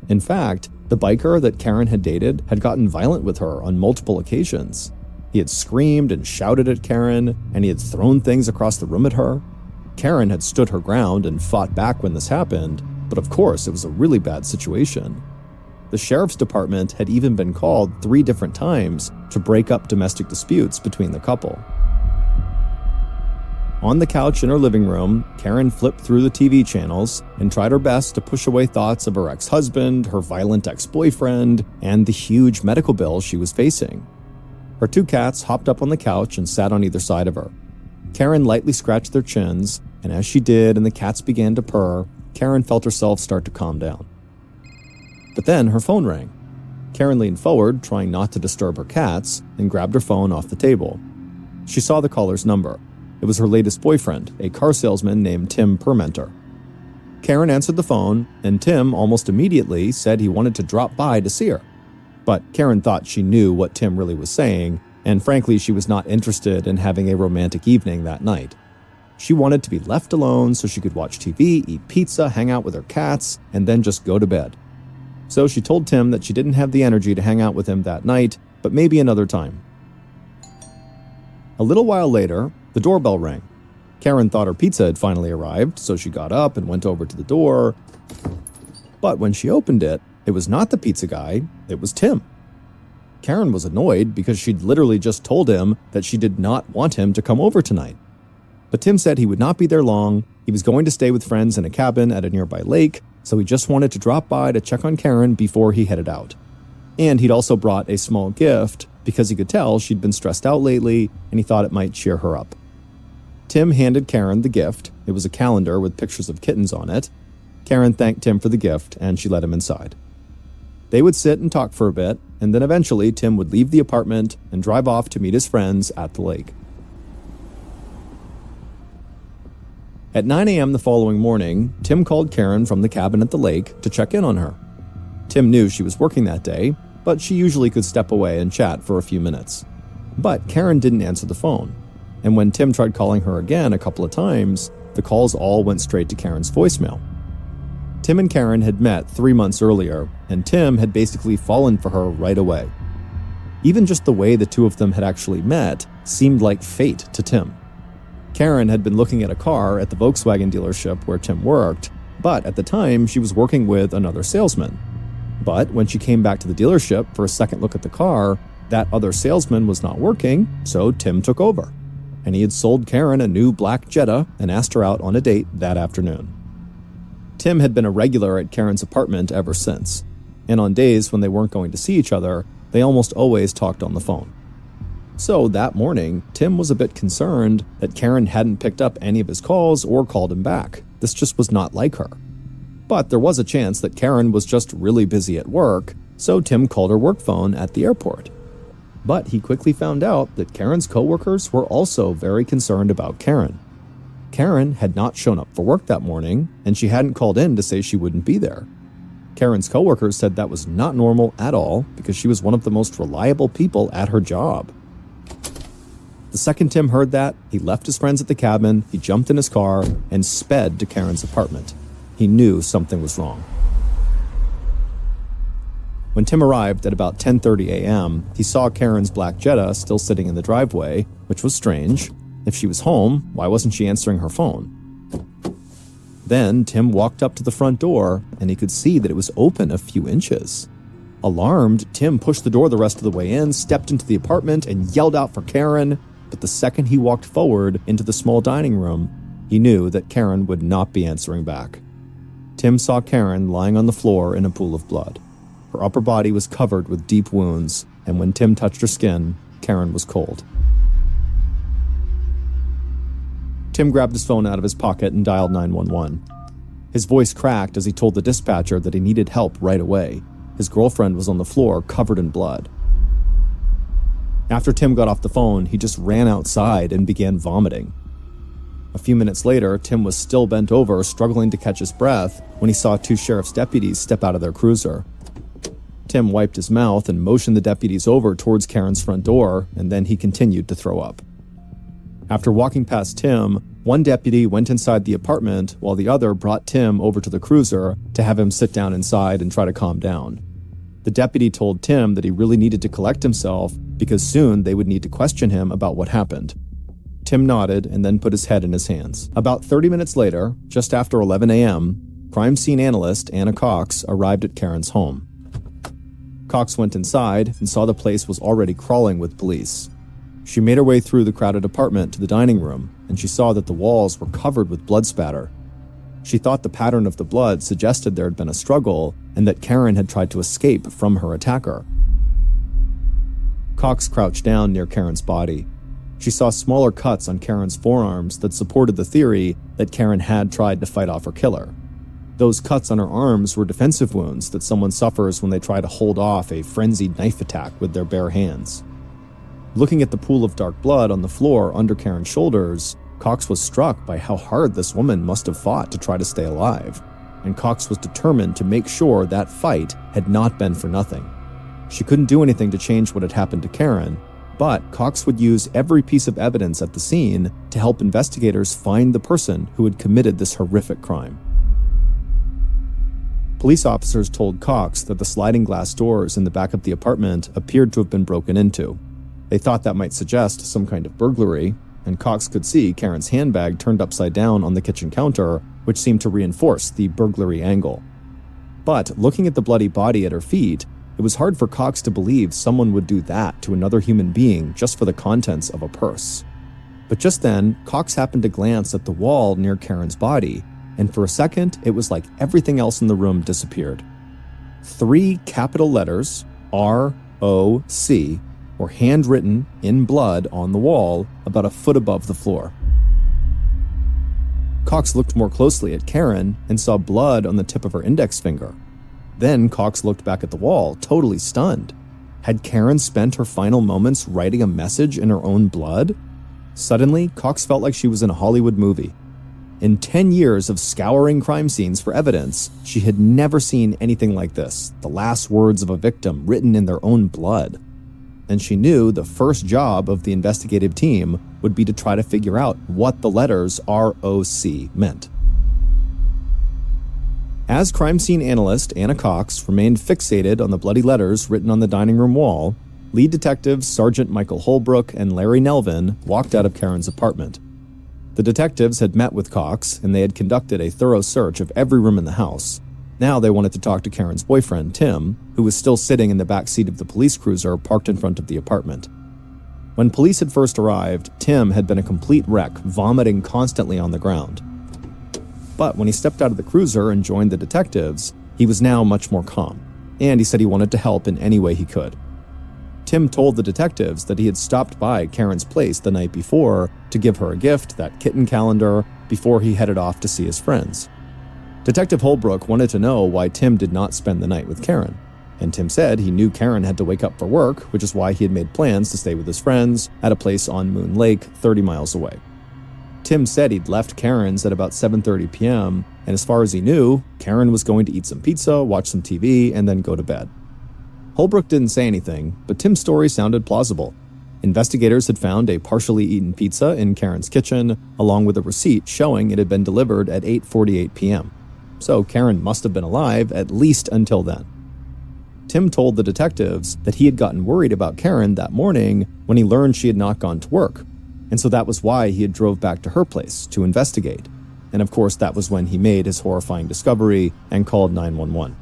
In fact, the biker that Karen had dated had gotten violent with her on multiple occasions. He had screamed and shouted at Karen, and he had thrown things across the room at her. Karen had stood her ground and fought back when this happened, but but of course it was a really bad situation. The sheriff's department had even been called 3 different times to break up domestic disputes between the couple. On the couch in her living room, Karen flipped through the TV channels and tried her best to push away thoughts of her ex-husband, her violent ex-boyfriend, and the huge medical bill she was facing. Her 2 cats hopped up on the couch and sat on either side of her. Karen lightly scratched their chins, and as she did and the cats began to purr, Karen felt herself start to calm down. But then her phone rang. Karen leaned forward, trying not to disturb her cats, and grabbed her phone off the table. She saw the caller's number. It was her latest boyfriend, a car salesman named Tim Permenter. Karen answered the phone, and Tim almost immediately said he wanted to drop by to see her. But Karen thought she knew what Tim really was saying, and frankly she was not interested in having a romantic evening that night. She wanted to be left alone so she could watch TV, eat pizza, hang out with her cats, and then just go to bed. So she told Tim that she didn't have the energy to hang out with him that night, but maybe another time. A little while later, the doorbell rang. Karen thought her pizza had finally arrived, so she got up and went over to the door. But when she opened it, it was not the pizza guy, it was Tim. Karen was annoyed because she'd literally just told him that she did not want him to come over tonight. But Tim said he would not be there long, he was going to stay with friends in a cabin at a nearby lake, so he just wanted to drop by to check on Karen before he headed out. And he'd also brought a small gift because he could tell she'd been stressed out lately and he thought it might cheer her up. Tim handed Karen the gift. It was a calendar with pictures of kittens on it. Karen thanked Tim for the gift and she let him inside. They would sit and talk for a bit, and then eventually Tim would leave the apartment and drive off to meet his friends at the lake. At 9 a.m. the following morning, Tim called Karen from the cabin at the lake to check in on her. Tim knew she was working that day, but she usually could step away and chat for a few minutes. But Karen didn't answer the phone, and when Tim tried calling her again a couple of times, the calls all went straight to Karen's voicemail. Tim and Karen had met 3 months earlier, and Tim had basically fallen for her right away. Even just the way the two of them had actually met seemed like fate to Tim. Karen had been looking at a car at the Volkswagen dealership where Tim worked, but at the time she was working with another salesman. But when she came back to the dealership for a second look at the car, that other salesman was not working, so Tim took over. And he had sold Karen a new black Jetta and asked her out on a date that afternoon. Tim had been a regular at Karen's apartment ever since, and on days when they weren't going to see each other, they almost always talked on the phone. So that morning, Tim was a bit concerned that Karen hadn't picked up any of his calls or called him back. This just was not like her. But there was a chance that Karen was just really busy at work, so Tim called her work phone at the airport. But he quickly found out that Karen's coworkers were also very concerned about Karen. Karen had not shown up for work that morning, and she hadn't called in to say she wouldn't be there. Karen's coworkers said that was not normal at all because she was one of the most reliable people at her job. The second Tim heard that, he left his friends at the cabin, he jumped in his car, and sped to Karen's apartment. He knew something was wrong. When Tim arrived at about 10:30 a.m., he saw Karen's black Jetta still sitting in the driveway, which was strange. If she was home, why wasn't she answering her phone? Then Tim walked up to the front door, and he could see that it was open a few inches. Alarmed, Tim pushed the door the rest of the way in, stepped into the apartment, and yelled out for Karen. But the second he walked forward into the small dining room, he knew that Karen would not be answering back. Tim saw Karen lying on the floor in a pool of blood. Her upper body was covered with deep wounds, and when Tim touched her skin, Karen was cold. Tim grabbed his phone out of his pocket and dialed 911. His voice cracked as he told the dispatcher that he needed help right away. His girlfriend was on the floor, covered in blood. After Tim got off the phone, he just ran outside and began vomiting. A few minutes later, Tim was still bent over, struggling to catch his breath, when he saw 2 sheriff's deputies step out of their cruiser. Tim wiped his mouth and motioned the deputies over towards Karen's front door, and then he continued to throw up. After walking past Tim, one deputy went inside the apartment while the other brought Tim over to the cruiser to have him sit down inside and try to calm down. The deputy told Tim that he really needed to collect himself because soon they would need to question him about what happened. Tim nodded and then put his head in his hands. About 30 minutes later, just after 11 a.m., crime scene analyst Anna Cox arrived at Karen's home. Cox went inside and saw the place was already crawling with police. She made her way through the crowded apartment to the dining room, and she saw that the walls were covered with blood spatter. She thought the pattern of the blood suggested there had been a struggle and that Karen had tried to escape from her attacker. Cox crouched down near Karen's body. She saw smaller cuts on Karen's forearms that supported the theory that Karen had tried to fight off her killer. Those cuts on her arms were defensive wounds that someone suffers when they try to hold off a frenzied knife attack with their bare hands. Looking at the pool of dark blood on the floor under Karen's shoulders, Cox was struck by how hard this woman must have fought to try to stay alive, and Cox was determined to make sure that fight had not been for nothing. She couldn't do anything to change what had happened to Karen, but Cox would use every piece of evidence at the scene to help investigators find the person who had committed this horrific crime. Police officers told Cox that the sliding glass doors in the back of the apartment appeared to have been broken into. They thought that might suggest some kind of burglary, and Cox could see Karen's handbag turned upside down on the kitchen counter, which seemed to reinforce the burglary angle. But looking at the bloody body at her feet, it was hard for Cox to believe someone would do that to another human being just for the contents of a purse. But just then, Cox happened to glance at the wall near Karen's body, and for a second, it was like everything else in the room disappeared. 3 capital letters, R-O-C, were handwritten in blood on the wall about a foot above the floor. Cox looked more closely at Karen and saw blood on the tip of her index finger. Then Cox looked back at the wall, totally stunned. Had Karen spent her final moments writing a message in her own blood? Suddenly, Cox felt like she was in a Hollywood movie. In 10 years of scouring crime scenes for evidence, she had never seen anything like this, the last words of a victim written in their own blood. And she knew the first job of the investigative team would be to try to figure out what the letters R-O-C meant. As crime scene analyst Anna Cox remained fixated on the bloody letters written on the dining room wall, lead detectives Sergeant Michael Holbrook and Larry Nelvin walked out of Karen's apartment. The detectives had met with Cox, and they had conducted a thorough search of every room in the house. Now they wanted to talk to Karen's boyfriend, Tim, who was still sitting in the back seat of the police cruiser parked in front of the apartment. When police had first arrived, Tim had been a complete wreck, vomiting constantly on the ground. But when he stepped out of the cruiser and joined the detectives, he was now much more calm, and he said he wanted to help in any way he could. Tim told the detectives that he had stopped by Karen's place the night before to give her a gift, that kitten calendar, before he headed off to see his friends. Detective Holbrook wanted to know why Tim did not spend the night with Karen, and Tim said he knew Karen had to wake up for work, which is why he had made plans to stay with his friends at a place on Moon Lake, 30 miles away. Tim said he'd left Karen's at about 7:30 p.m., and as far as he knew, Karen was going to eat some pizza, watch some TV, and then go to bed. Holbrook didn't say anything, but Tim's story sounded plausible. Investigators had found a partially eaten pizza in Karen's kitchen, along with a receipt showing it had been delivered at 8:48 p.m. So Karen must have been alive at least until then. Tim told the detectives that he had gotten worried about Karen that morning when he learned she had not gone to work, and so that was why he had drove back to her place to investigate. And of course, that was when he made his horrifying discovery and called 911.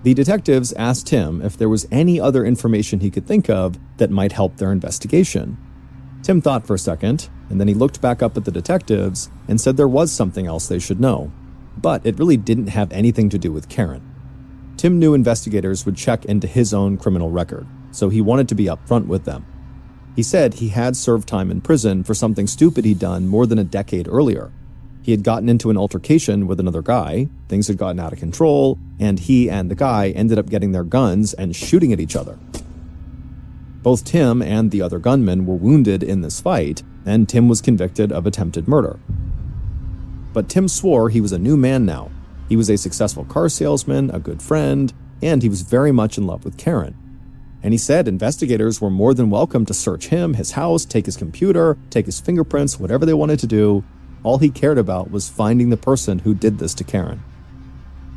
The detectives asked Tim if there was any other information he could think of that might help their investigation. Tim thought for a second, and then he looked back up at the detectives and said there was something else they should know, but it really didn't have anything to do with Karen. Tim knew investigators would check into his own criminal record, so he wanted to be upfront with them. He said he had served time in prison for something stupid he'd done more than a decade earlier. He had gotten into an altercation with another guy, things had gotten out of control, and he and the guy ended up getting their guns and shooting at each other. Both Tim and the other gunman were wounded in this fight, and Tim was convicted of attempted murder. But Tim swore he was a new man now. He was a successful car salesman, a good friend, and he was very much in love with Karen. And he said investigators were more than welcome to search him, his house, take his computer, take his fingerprints, whatever they wanted to do. All he cared about was finding the person who did this to Karen.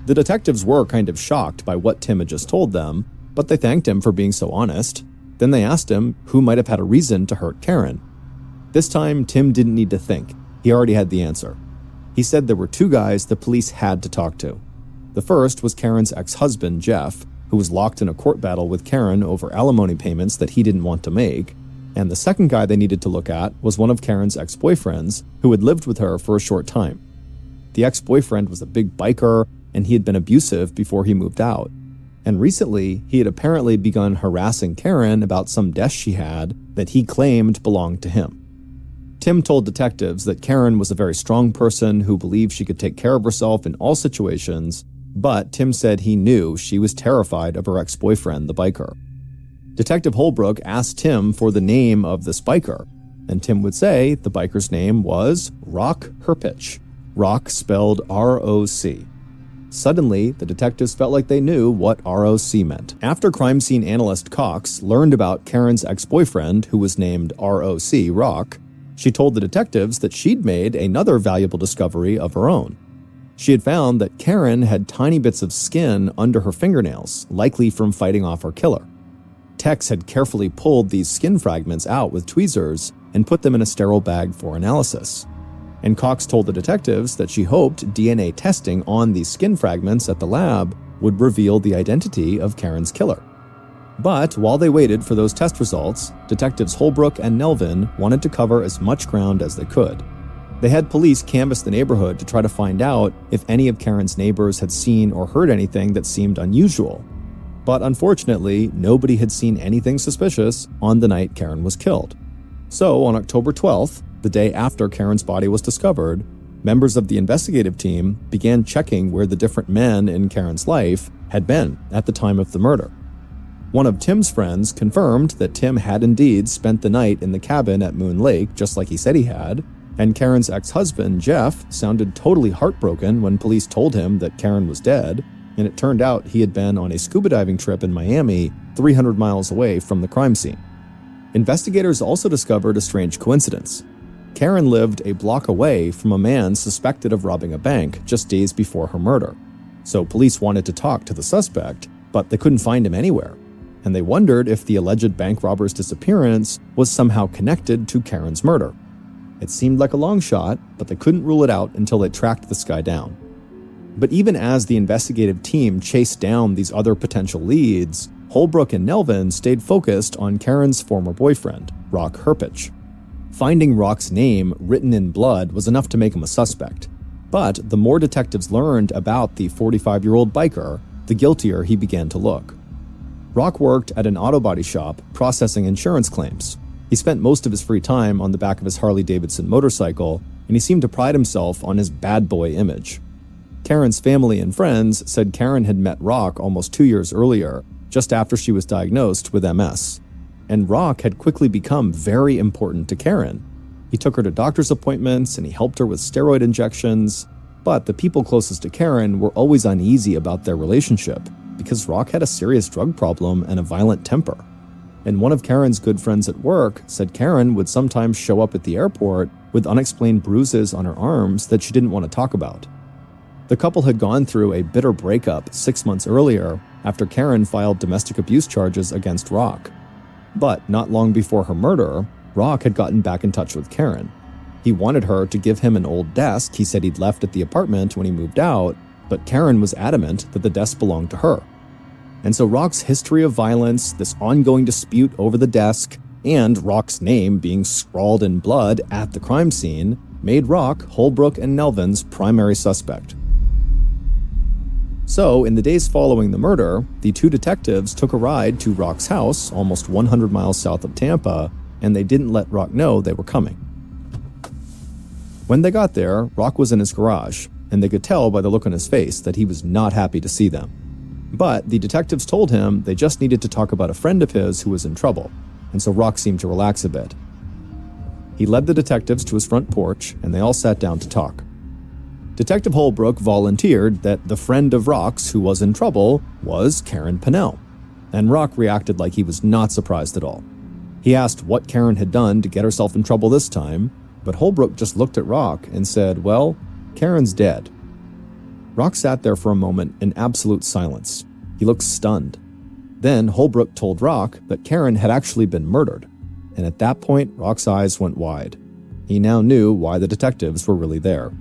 The detectives were kind of shocked by what Tim had just told them, but they thanked him for being so honest. Then they asked him who might have had a reason to hurt Karen. This time, Tim didn't need to think. He already had the answer. He said there were two guys the police had to talk to. The first was Karen's ex-husband, Jeff, who was locked in a court battle with Karen over alimony payments that he didn't want to make, and the second guy they needed to look at was one of Karen's ex-boyfriends who had lived with her for a short time. The ex-boyfriend was a big biker, and he had been abusive before he moved out. And recently, he had apparently begun harassing Karen about some desk she had that he claimed belonged to him. Tim told detectives that Karen was a very strong person who believed she could take care of herself in all situations, but Tim said he knew she was terrified of her ex-boyfriend, the biker. Detective Holbrook asked Tim for the name of this biker, and Tim would say the biker's name was Rock Herpich. Rock spelled R-O-C. Suddenly, the detectives felt like they knew what ROC meant. After crime scene analyst Cox learned about Karen's ex-boyfriend, who was named ROC, Rock, she told the detectives that she'd made another valuable discovery of her own. She had found that Karen had tiny bits of skin under her fingernails, likely from fighting off her killer. Tex had carefully pulled these skin fragments out with tweezers and put them in a sterile bag for analysis. And Cox told the detectives that she hoped DNA testing on these skin fragments at the lab would reveal the identity of Karen's killer. But while they waited for those test results, detectives Holbrook and Nelvin wanted to cover as much ground as they could. They had police canvass the neighborhood to try to find out if any of Karen's neighbors had seen or heard anything that seemed unusual. But unfortunately, nobody had seen anything suspicious on the night Karen was killed. So on October 12th, the day after Karen's body was discovered, members of the investigative team began checking where the different men in Karen's life had been at the time of the murder. One of Tim's friends confirmed that Tim had indeed spent the night in the cabin at Moon Lake, just like he said he had, and Karen's ex-husband, Jeff, sounded totally heartbroken when police told him that Karen was dead, and it turned out he had been on a scuba diving trip in Miami, 300 miles away from the crime scene. Investigators also discovered a strange coincidence. Karen lived a block away from a man suspected of robbing a bank just days before her murder. So police wanted to talk to the suspect, but they couldn't find him anywhere. And they wondered if the alleged bank robber's disappearance was somehow connected to Karen's murder. It seemed like a long shot, but they couldn't rule it out until they tracked this guy down. But even as the investigative team chased down these other potential leads, Holbrook and Nelvin stayed focused on Karen's former boyfriend, Rock Herpich. Finding Rock's name written in blood was enough to make him a suspect. But the more detectives learned about the 45-year-old biker, the guiltier he began to look. Rock worked at an auto body shop processing insurance claims. He spent most of his free time on the back of his Harley-Davidson motorcycle, and he seemed to pride himself on his bad boy image. Karen's family and friends said Karen had met Rock almost 2 years earlier, just after she was diagnosed with MS. And Rock had quickly become very important to Karen. He took her to doctor's appointments and he helped her with steroid injections, but the people closest to Karen were always uneasy about their relationship because Rock had a serious drug problem and a violent temper. And one of Karen's good friends at work said Karen would sometimes show up at the airport with unexplained bruises on her arms that she didn't want to talk about. The couple had gone through a bitter breakup 6 months earlier after Karen filed domestic abuse charges against Rock. But not long before her murder, Rock had gotten back in touch with Karen. He wanted her to give him an old desk he said he'd left at the apartment when he moved out, but Karen was adamant that the desk belonged to her. And so Rock's history of violence, this ongoing dispute over the desk, and Rock's name being scrawled in blood at the crime scene made Rock Holbrook and Nelvin's primary suspect. So, in the days following the murder, the two detectives took a ride to Rock's house, almost 100 miles south of Tampa, and they didn't let Rock know they were coming. When they got there, Rock was in his garage, and they could tell by the look on his face that he was not happy to see them. But the detectives told him they just needed to talk about a friend of his who was in trouble, and so Rock seemed to relax a bit. He led the detectives to his front porch, and they all sat down to talk. Detective Holbrook volunteered that the friend of Rock's who was in trouble was Karen Pennell, and Rock reacted like he was not surprised at all. He asked what Karen had done to get herself in trouble this time, but Holbrook just looked at Rock and said, "Well, Karen's dead." Rock sat there for a moment in absolute silence. He looked stunned. Then Holbrook told Rock that Karen had actually been murdered, and at that point, Rock's eyes went wide. He now knew why the detectives were really there.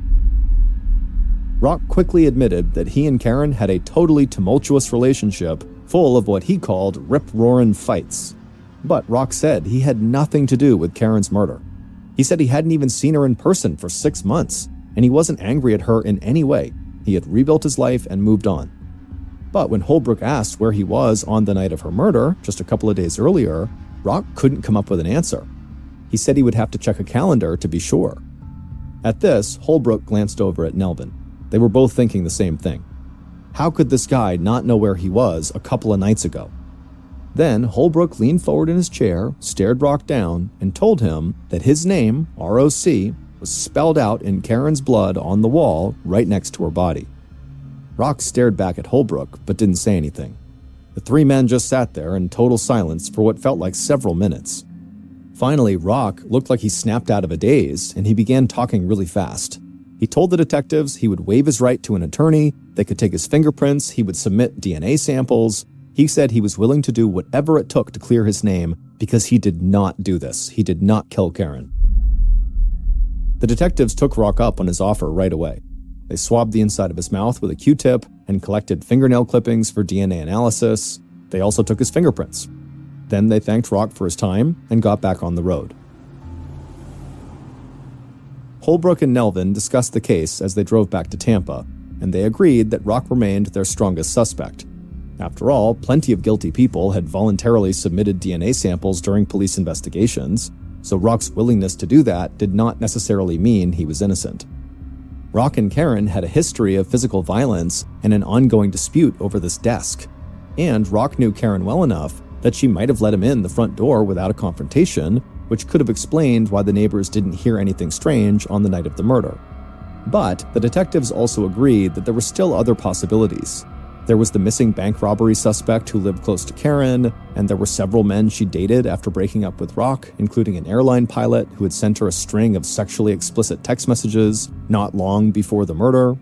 Rock quickly admitted that he and Karen had a totally tumultuous relationship full of what he called rip-roarin' fights. But Rock said he had nothing to do with Karen's murder. He said he hadn't even seen her in person for 6 months, and he wasn't angry at her in any way. He had rebuilt his life and moved on. But when Holbrook asked where he was on the night of her murder, just a couple of days earlier, Rock couldn't come up with an answer. He said he would have to check a calendar to be sure. At this, Holbrook glanced over at Nelvin. They were both thinking the same thing. How could this guy not know where he was a couple of nights ago? Then Holbrook leaned forward in his chair, stared Rock down, and told him that his name, R.O.C., was spelled out in Karen's blood on the wall right next to her body. Rock stared back at Holbrook, but didn't say anything. The three men just sat there in total silence for what felt like several minutes. Finally, Rock looked like he snapped out of a daze, and he began talking really fast. He told the detectives he would waive his right to an attorney, they could take his fingerprints, he would submit DNA samples. He said he was willing to do whatever it took to clear his name because he did not do this. He did not kill Karen. The detectives took Rock up on his offer right away. They swabbed the inside of his mouth with a Q-tip and collected fingernail clippings for DNA analysis. They also took his fingerprints. Then they thanked Rock for his time and got back on the road. Holbrook and Nelvin discussed the case as they drove back to Tampa, and they agreed that Rock remained their strongest suspect. After all, plenty of guilty people had voluntarily submitted DNA samples during police investigations, so Rock's willingness to do that did not necessarily mean he was innocent. Rock and Karen had a history of physical violence and an ongoing dispute over this desk. And Rock knew Karen well enough that she might have let him in the front door without a confrontation, which could have explained why the neighbors didn't hear anything strange on the night of the murder. But the detectives also agreed that there were still other possibilities. There was the missing bank robbery suspect who lived close to Karen, and there were several men she dated after breaking up with Rock, including an airline pilot who had sent her a string of sexually explicit text messages not long before the murder.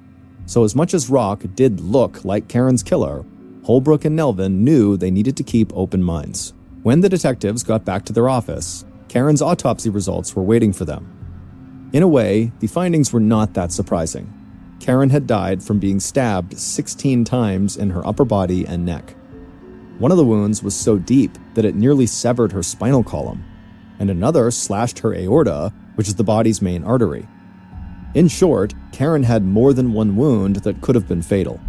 So as much as Rock did look like Karen's killer, Holbrook and Nelvin knew they needed to keep open minds. When the detectives got back to their office, Karen's autopsy results were waiting for them. In a way, the findings were not that surprising. Karen had died from being stabbed 16 times in her upper body and neck. One of the wounds was so deep that it nearly severed her spinal column, and another slashed her aorta, which is the body's main artery. In short, Karen had more than one wound that could have been fatal.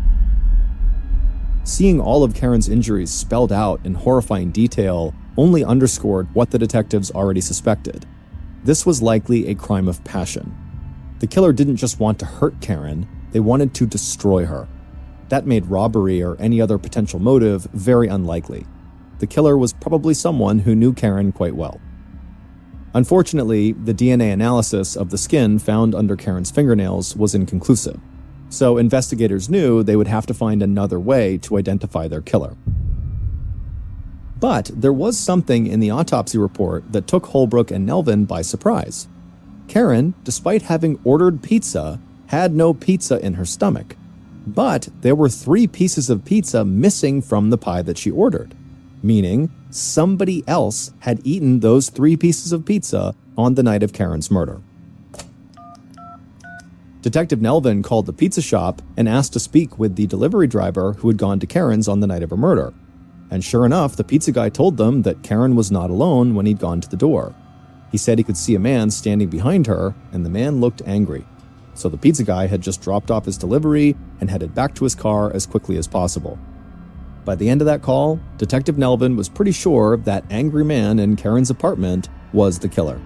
Seeing all of Karen's injuries spelled out in horrifying detail only underscored what the detectives already suspected. This was likely a crime of passion. The killer didn't just want to hurt Karen, they wanted to destroy her. That made robbery or any other potential motive very unlikely. The killer was probably someone who knew Karen quite well. Unfortunately, the DNA analysis of the skin found under Karen's fingernails was inconclusive, so investigators knew they would have to find another way to identify their killer. But there was something in the autopsy report that took Holbrook and Nelvin by surprise. Karen, despite having ordered pizza, had no pizza in her stomach. But there were 3 pieces of pizza missing from the pie that she ordered, meaning somebody else had eaten those 3 pieces of pizza on the night of Karen's murder. Detective Nelvin called the pizza shop and asked to speak with the delivery driver who had gone to Karen's on the night of her murder. And sure enough, the pizza guy told them that Karen was not alone when he'd gone to the door. He said he could see a man standing behind her, and the man looked angry. So the pizza guy had just dropped off his delivery and headed back to his car as quickly as possible. By the end of that call, Detective Nelvin was pretty sure that angry man in Karen's apartment was the killer.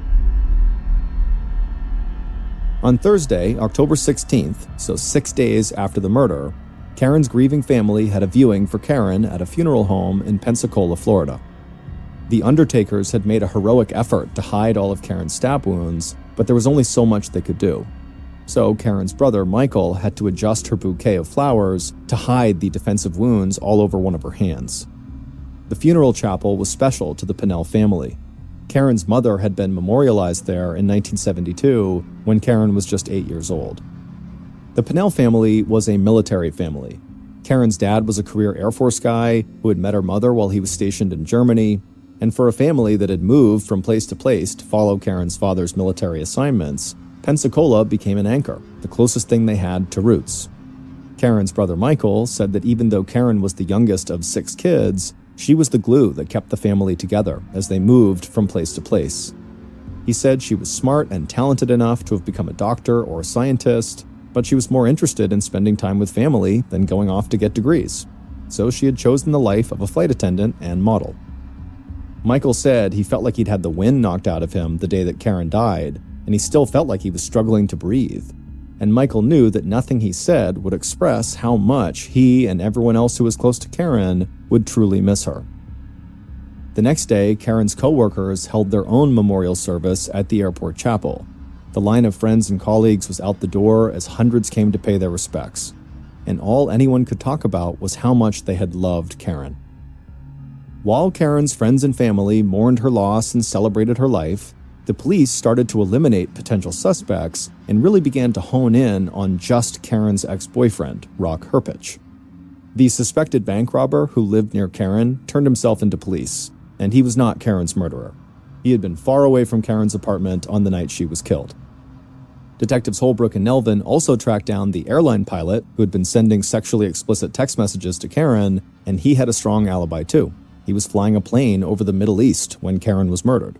On Thursday, October 16th, so 6 days after the murder, Karen's grieving family had a viewing for Karen at a funeral home in Pensacola, Florida. The undertakers had made a heroic effort to hide all of Karen's stab wounds, but there was only so much they could do. So Karen's brother, Michael, had to adjust her bouquet of flowers to hide the defensive wounds all over one of her hands. The funeral chapel was special to the Pinnell family. Karen's mother had been memorialized there in 1972 when Karen was just 8 years old. The Pinnell family was a military family. Karen's dad was a career Air Force guy who had met her mother while he was stationed in Germany, and for a family that had moved from place to place to follow Karen's father's military assignments, Pensacola became an anchor, the closest thing they had to roots. Karen's brother Michael said that even though Karen was the youngest of 6 kids, she was the glue that kept the family together as they moved from place to place. He said she was smart and talented enough to have become a doctor or a scientist, but she was more interested in spending time with family than going off to get degrees. So she had chosen the life of a flight attendant and model. Michael said he felt like he'd had the wind knocked out of him the day that Karen died, and he still felt like he was struggling to breathe. And Michael knew that nothing he said would express how much he and everyone else who was close to Karen would truly miss her. The next day, Karen's co-workers held their own memorial service at the airport chapel. The line of friends and colleagues was out the door as hundreds came to pay their respects. And all anyone could talk about was how much they had loved Karen. While Karen's friends and family mourned her loss and celebrated her life, the police started to eliminate potential suspects and really began to hone in on just Karen's ex-boyfriend, Rock Herpich. The suspected bank robber who lived near Karen turned himself into police, and he was not Karen's murderer. He had been far away from Karen's apartment on the night she was killed. Detectives Holbrook and Nelvin also tracked down the airline pilot who had been sending sexually explicit text messages to Karen, and he had a strong alibi too. He was flying a plane over the Middle East when Karen was murdered.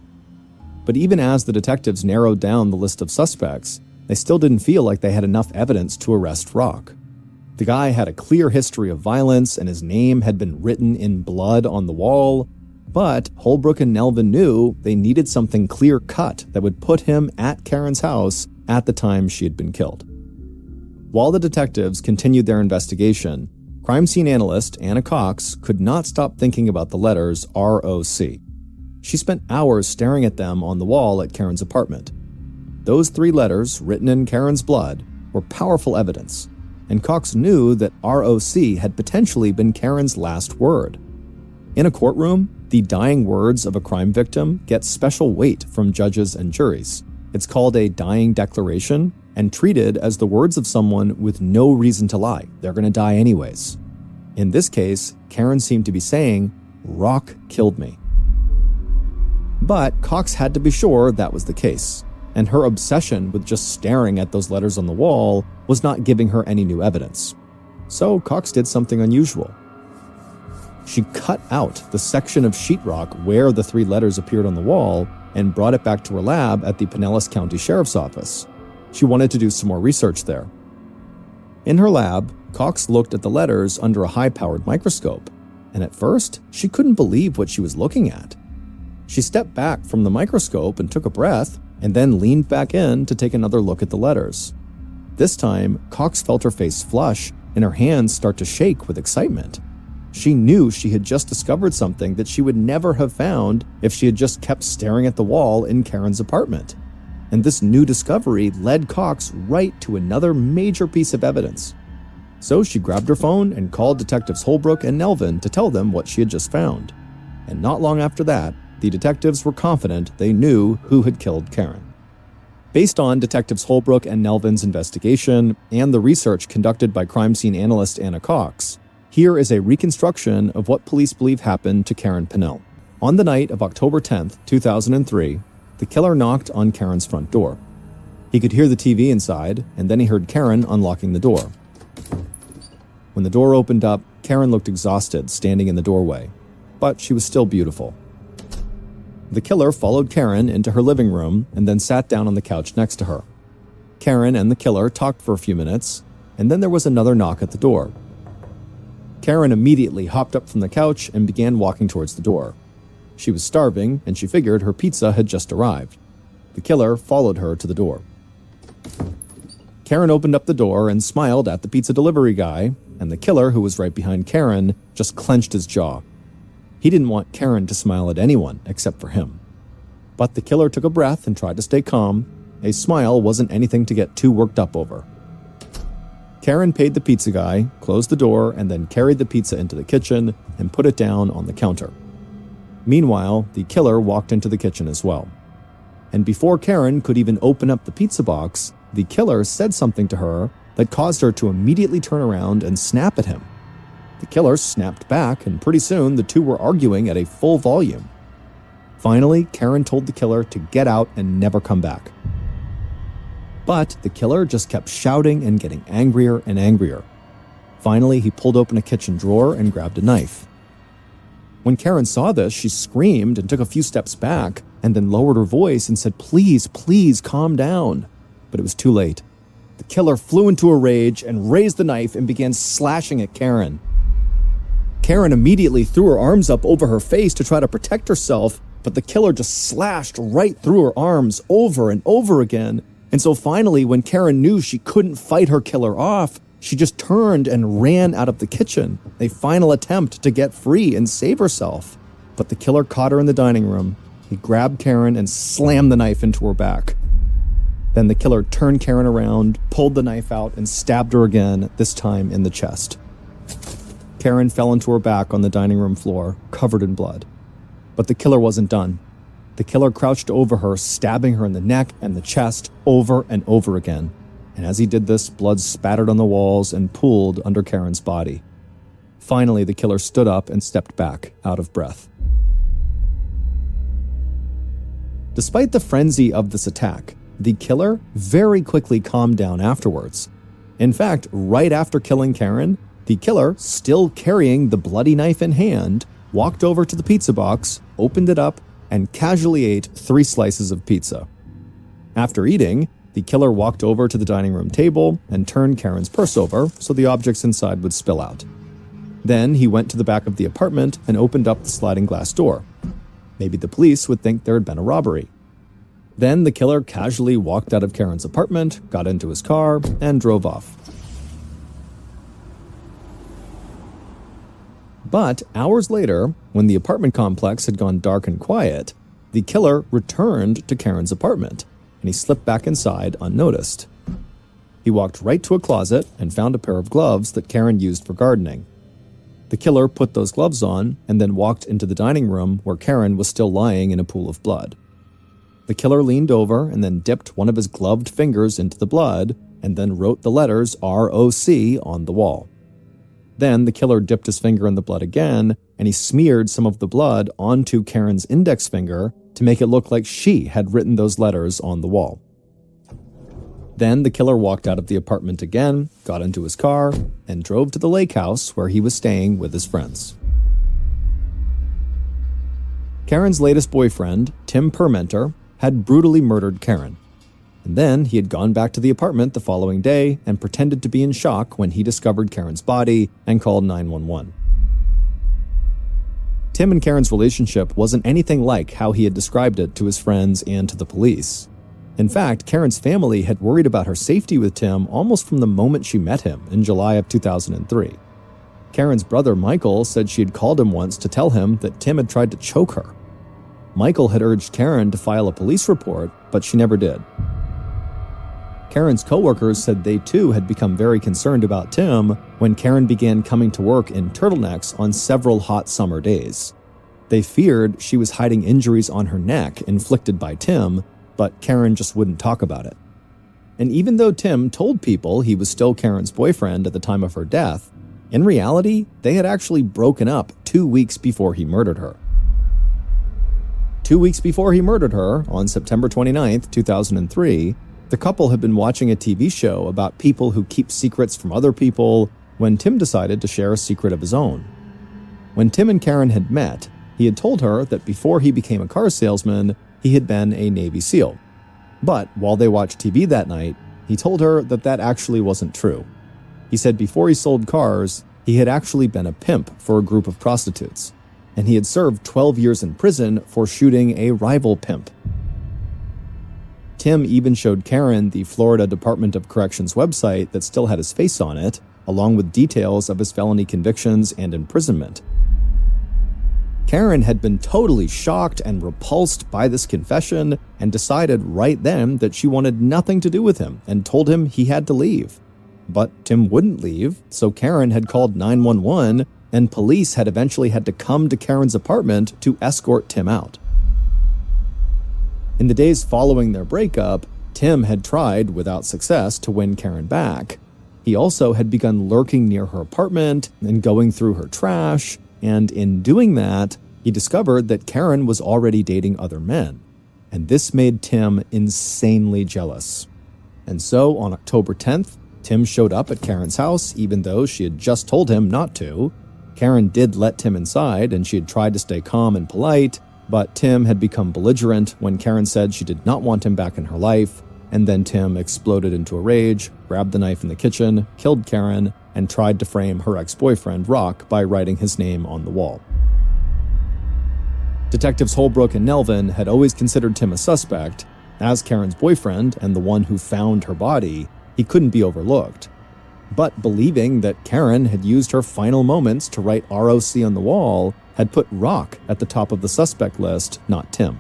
But even as the detectives narrowed down the list of suspects, they still didn't feel like they had enough evidence to arrest Rock. The guy had a clear history of violence and his name had been written in blood on the wall, but Holbrook and Nelvin knew they needed something clear-cut that would put him at Karen's house at the time she had been killed. While the detectives continued their investigation, crime scene analyst Anna Cox could not stop thinking about the letters ROC. She spent hours staring at them on the wall at Karen's apartment. Those 3 letters, written in Karen's blood, were powerful evidence, and Cox knew that ROC had potentially been Karen's last word. In a courtroom, the dying words of a crime victim get special weight from judges and juries. It's called a dying declaration and treated as the words of someone with no reason to lie. They're going to die anyways. In this case, Karen seemed to be saying, "Rock killed me." But Cox had to be sure that was the case, and her obsession with just staring at those letters on the wall was not giving her any new evidence. So Cox did something unusual. She cut out the section of sheetrock where the 3 letters appeared on the wall and brought it back to her lab at the Pinellas County Sheriff's Office. She wanted to do some more research there. In her lab, Cox looked at the letters under a high-powered microscope, and at first, she couldn't believe what she was looking at. She stepped back from the microscope and took a breath, and then leaned back in to take another look at the letters. This time, Cox felt her face flush and her hands start to shake with excitement. She knew she had just discovered something that she would never have found if she had just kept staring at the wall in Karen's apartment. And this new discovery led Cox right to another major piece of evidence. So she grabbed her phone and called Detectives Holbrook and Nelvin to tell them what she had just found. And not long after that, the detectives were confident they knew who had killed Karen. Based on Detectives Holbrook and Nelvin's investigation and the research conducted by crime scene analyst Anna Cox, here is a reconstruction of what police believe happened to Karen Pinnell. On the night of October 10th, 2003, the killer knocked on Karen's front door. He could hear the TV inside, and then he heard Karen unlocking the door. When the door opened up, Karen looked exhausted standing in the doorway, but she was still beautiful. The killer followed Karen into her living room and then sat down on the couch next to her. Karen and the killer talked for a few minutes, and then there was another knock at the door. Karen immediately hopped up from the couch and began walking towards the door. She was starving, and she figured her pizza had just arrived. The killer followed her to the door. Karen opened up the door and smiled at the pizza delivery guy, and the killer, who was right behind Karen, just clenched his jaw. He didn't want Karen to smile at anyone except for him. But the killer took a breath and tried to stay calm. A smile wasn't anything to get too worked up over. Karen paid the pizza guy, closed the door, and then carried the pizza into the kitchen and put it down on the counter. Meanwhile, the killer walked into the kitchen as well. And before Karen could even open up the pizza box, the killer said something to her that caused her to immediately turn around and snap at him. The killer snapped back, and pretty soon the two were arguing at a full volume. Finally, Karen told the killer to get out and never come back. But the killer just kept shouting and getting angrier and angrier. Finally, he pulled open a kitchen drawer and grabbed a knife. When Karen saw this, she screamed and took a few steps back and then lowered her voice and said, "Please, please calm down." But it was too late. The killer flew into a rage and raised the knife and began slashing at Karen. Karen immediately threw her arms up over her face to try to protect herself, but the killer just slashed right through her arms over and over again. And so finally, when Karen knew she couldn't fight her killer off, she just turned and ran out of the kitchen, a final attempt to get free and save herself. But the killer caught her in the dining room. He grabbed Karen and slammed the knife into her back. Then the killer turned Karen around, pulled the knife out, and stabbed her again, this time in the chest. Karen fell into her back on the dining room floor, covered in blood. But the killer wasn't done. The killer crouched over her, stabbing her in the neck and the chest over and over again. And as he did this, blood spattered on the walls and pooled under Karen's body. Finally, the killer stood up and stepped back, out of breath. Despite the frenzy of this attack, the killer very quickly calmed down afterwards. In fact, right after killing Karen, the killer, still carrying the bloody knife in hand, walked over to the pizza box, opened it up, and casually ate 3 slices of pizza. After eating, the killer walked over to the dining room table and turned Karen's purse over so the objects inside would spill out. Then he went to the back of the apartment and opened up the sliding glass door. Maybe the police would think there had been a robbery. Then the killer casually walked out of Karen's apartment, got into his car, and drove off. But hours later, when the apartment complex had gone dark and quiet, the killer returned to Karen's apartment, and he slipped back inside unnoticed. He walked right to a closet and found a pair of gloves that Karen used for gardening. The killer put those gloves on and then walked into the dining room where Karen was still lying in a pool of blood. The killer leaned over and then dipped one of his gloved fingers into the blood and then wrote the letters ROC on the wall. Then the killer dipped his finger in the blood again, and he smeared some of the blood onto Karen's index finger to make it look like she had written those letters on the wall. Then the killer walked out of the apartment again, got into his car, and drove to the lake house where he was staying with his friends. Karen's latest boyfriend, Tim Permenter, had brutally murdered Karen. And then he had gone back to the apartment the following day and pretended to be in shock when he discovered Karen's body and called 911. Tim and Karen's relationship wasn't anything like how he had described it to his friends and to the police. In fact, Karen's family had worried about her safety with Tim almost from the moment she met him in July of 2003. Karen's brother Michael said she had called him once to tell him that Tim had tried to choke her. Michael had urged Karen to file a police report, but she never did. Karen's coworkers said they too had become very concerned about Tim when Karen began coming to work in turtlenecks on several hot summer days. They feared she was hiding injuries on her neck inflicted by Tim, but Karen just wouldn't talk about it. And even though Tim told people he was still Karen's boyfriend at the time of her death, in reality, they had actually broken up 2 weeks before he murdered her. 2 weeks before he murdered her, on September 29th, 2003, the couple had been watching a TV show about people who keep secrets from other people when Tim decided to share a secret of his own. When Tim and Karen had met, he had told her that before he became a car salesman, he had been a Navy SEAL. But while they watched TV that night, he told her that that actually wasn't true. He said before he sold cars, he had actually been a pimp for a group of prostitutes, and he had served 12 years in prison for shooting a rival pimp. Tim even showed Karen the Florida Department of Corrections website that still had his face on it, along with details of his felony convictions and imprisonment. Karen had been totally shocked and repulsed by this confession and decided right then that she wanted nothing to do with him and told him he had to leave. But Tim wouldn't leave, so Karen had called 911 and police had eventually had to come to Karen's apartment to escort Tim out. In the days following their breakup, Tim had tried, without success, to win Karen back. He also had begun lurking near her apartment and going through her trash, and in doing that, he discovered that Karen was already dating other men. And this made Tim insanely jealous. And so, on October 10th, Tim showed up at Karen's house even though she had just told him not to. Karen did let Tim inside, and she had tried to stay calm and polite, but Tim had become belligerent when Karen said she did not want him back in her life, and then Tim exploded into a rage, grabbed the knife in the kitchen, killed Karen, and tried to frame her ex-boyfriend, Rock, by writing his name on the wall. Detectives Holbrook and Nelvin had always considered Tim a suspect. As Karen's boyfriend and the one who found her body, he couldn't be overlooked. But believing that Karen had used her final moments to write ROC on the wall had put Rock at the top of the suspect list, not Tim.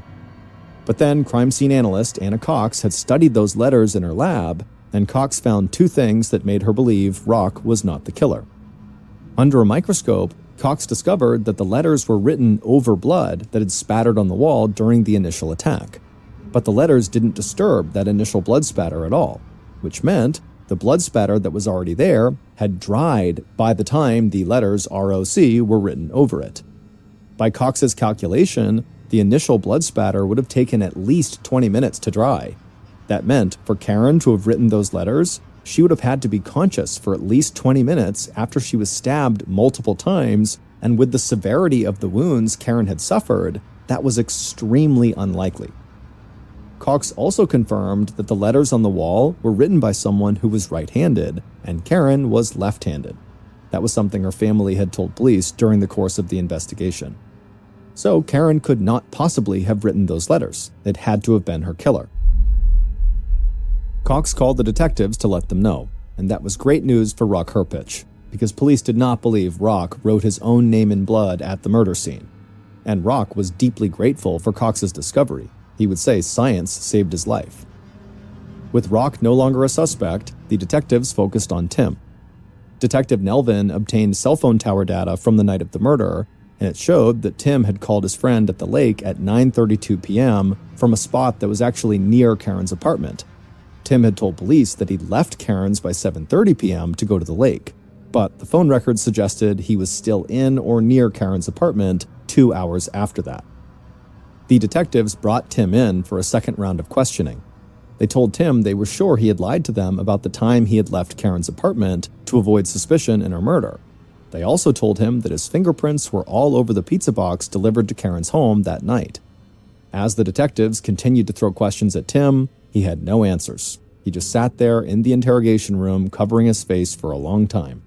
But then crime scene analyst Anna Cox had studied those letters in her lab, and Cox found two things that made her believe Rock was not the killer. Under a microscope, Cox discovered that the letters were written over blood that had spattered on the wall during the initial attack. But the letters didn't disturb that initial blood spatter at all, which meant the blood spatter that was already there had dried by the time the letters ROC were written over it. By Cox's calculation, the initial blood spatter would have taken at least 20 minutes to dry. That meant for Karen to have written those letters, she would have had to be conscious for at least 20 minutes after she was stabbed multiple times, and with the severity of the wounds Karen had suffered, that was extremely unlikely. Cox also confirmed that the letters on the wall were written by someone who was right-handed, and Karen was left-handed. That was something her family had told police during the course of the investigation. So Karen could not possibly have written those letters. It had to have been her killer. Cox called the detectives to let them know, and that was great news for Rock Herpich, because police did not believe Rock wrote his own name in blood at the murder scene. And Rock was deeply grateful for Cox's discovery. He would say science saved his life. With Rock no longer a suspect, the detectives focused on Tim. Detective Nelvin obtained cell phone tower data from the night of the murder, and it showed that Tim had called his friend at the lake at 9:32 p.m. from a spot that was actually near Karen's apartment. Tim had told police that he'd left Karen's by 7:30 p.m. to go to the lake, but the phone records suggested he was still in or near Karen's apartment 2 hours after that. The detectives brought Tim in for a second round of questioning. They told Tim they were sure he had lied to them about the time he had left Karen's apartment to avoid suspicion in her murder. They also told him that his fingerprints were all over the pizza box delivered to Karen's home that night. As the detectives continued to throw questions at Tim, he had no answers. He just sat there in the interrogation room covering his face for a long time.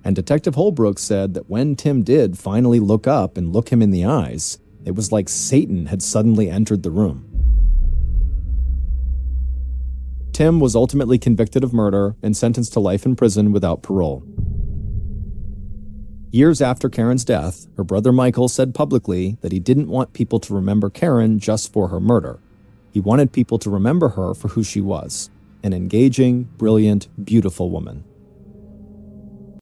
And Detective Holbrook said that when Tim did finally look up and look him in the eyes, it was like Satan had suddenly entered the room. Tim was ultimately convicted of murder and sentenced to life in prison without parole. Years after Karen's death, her brother Michael said publicly that he didn't want people to remember Karen just for her murder. He wanted people to remember her for who she was, an engaging, brilliant, beautiful woman.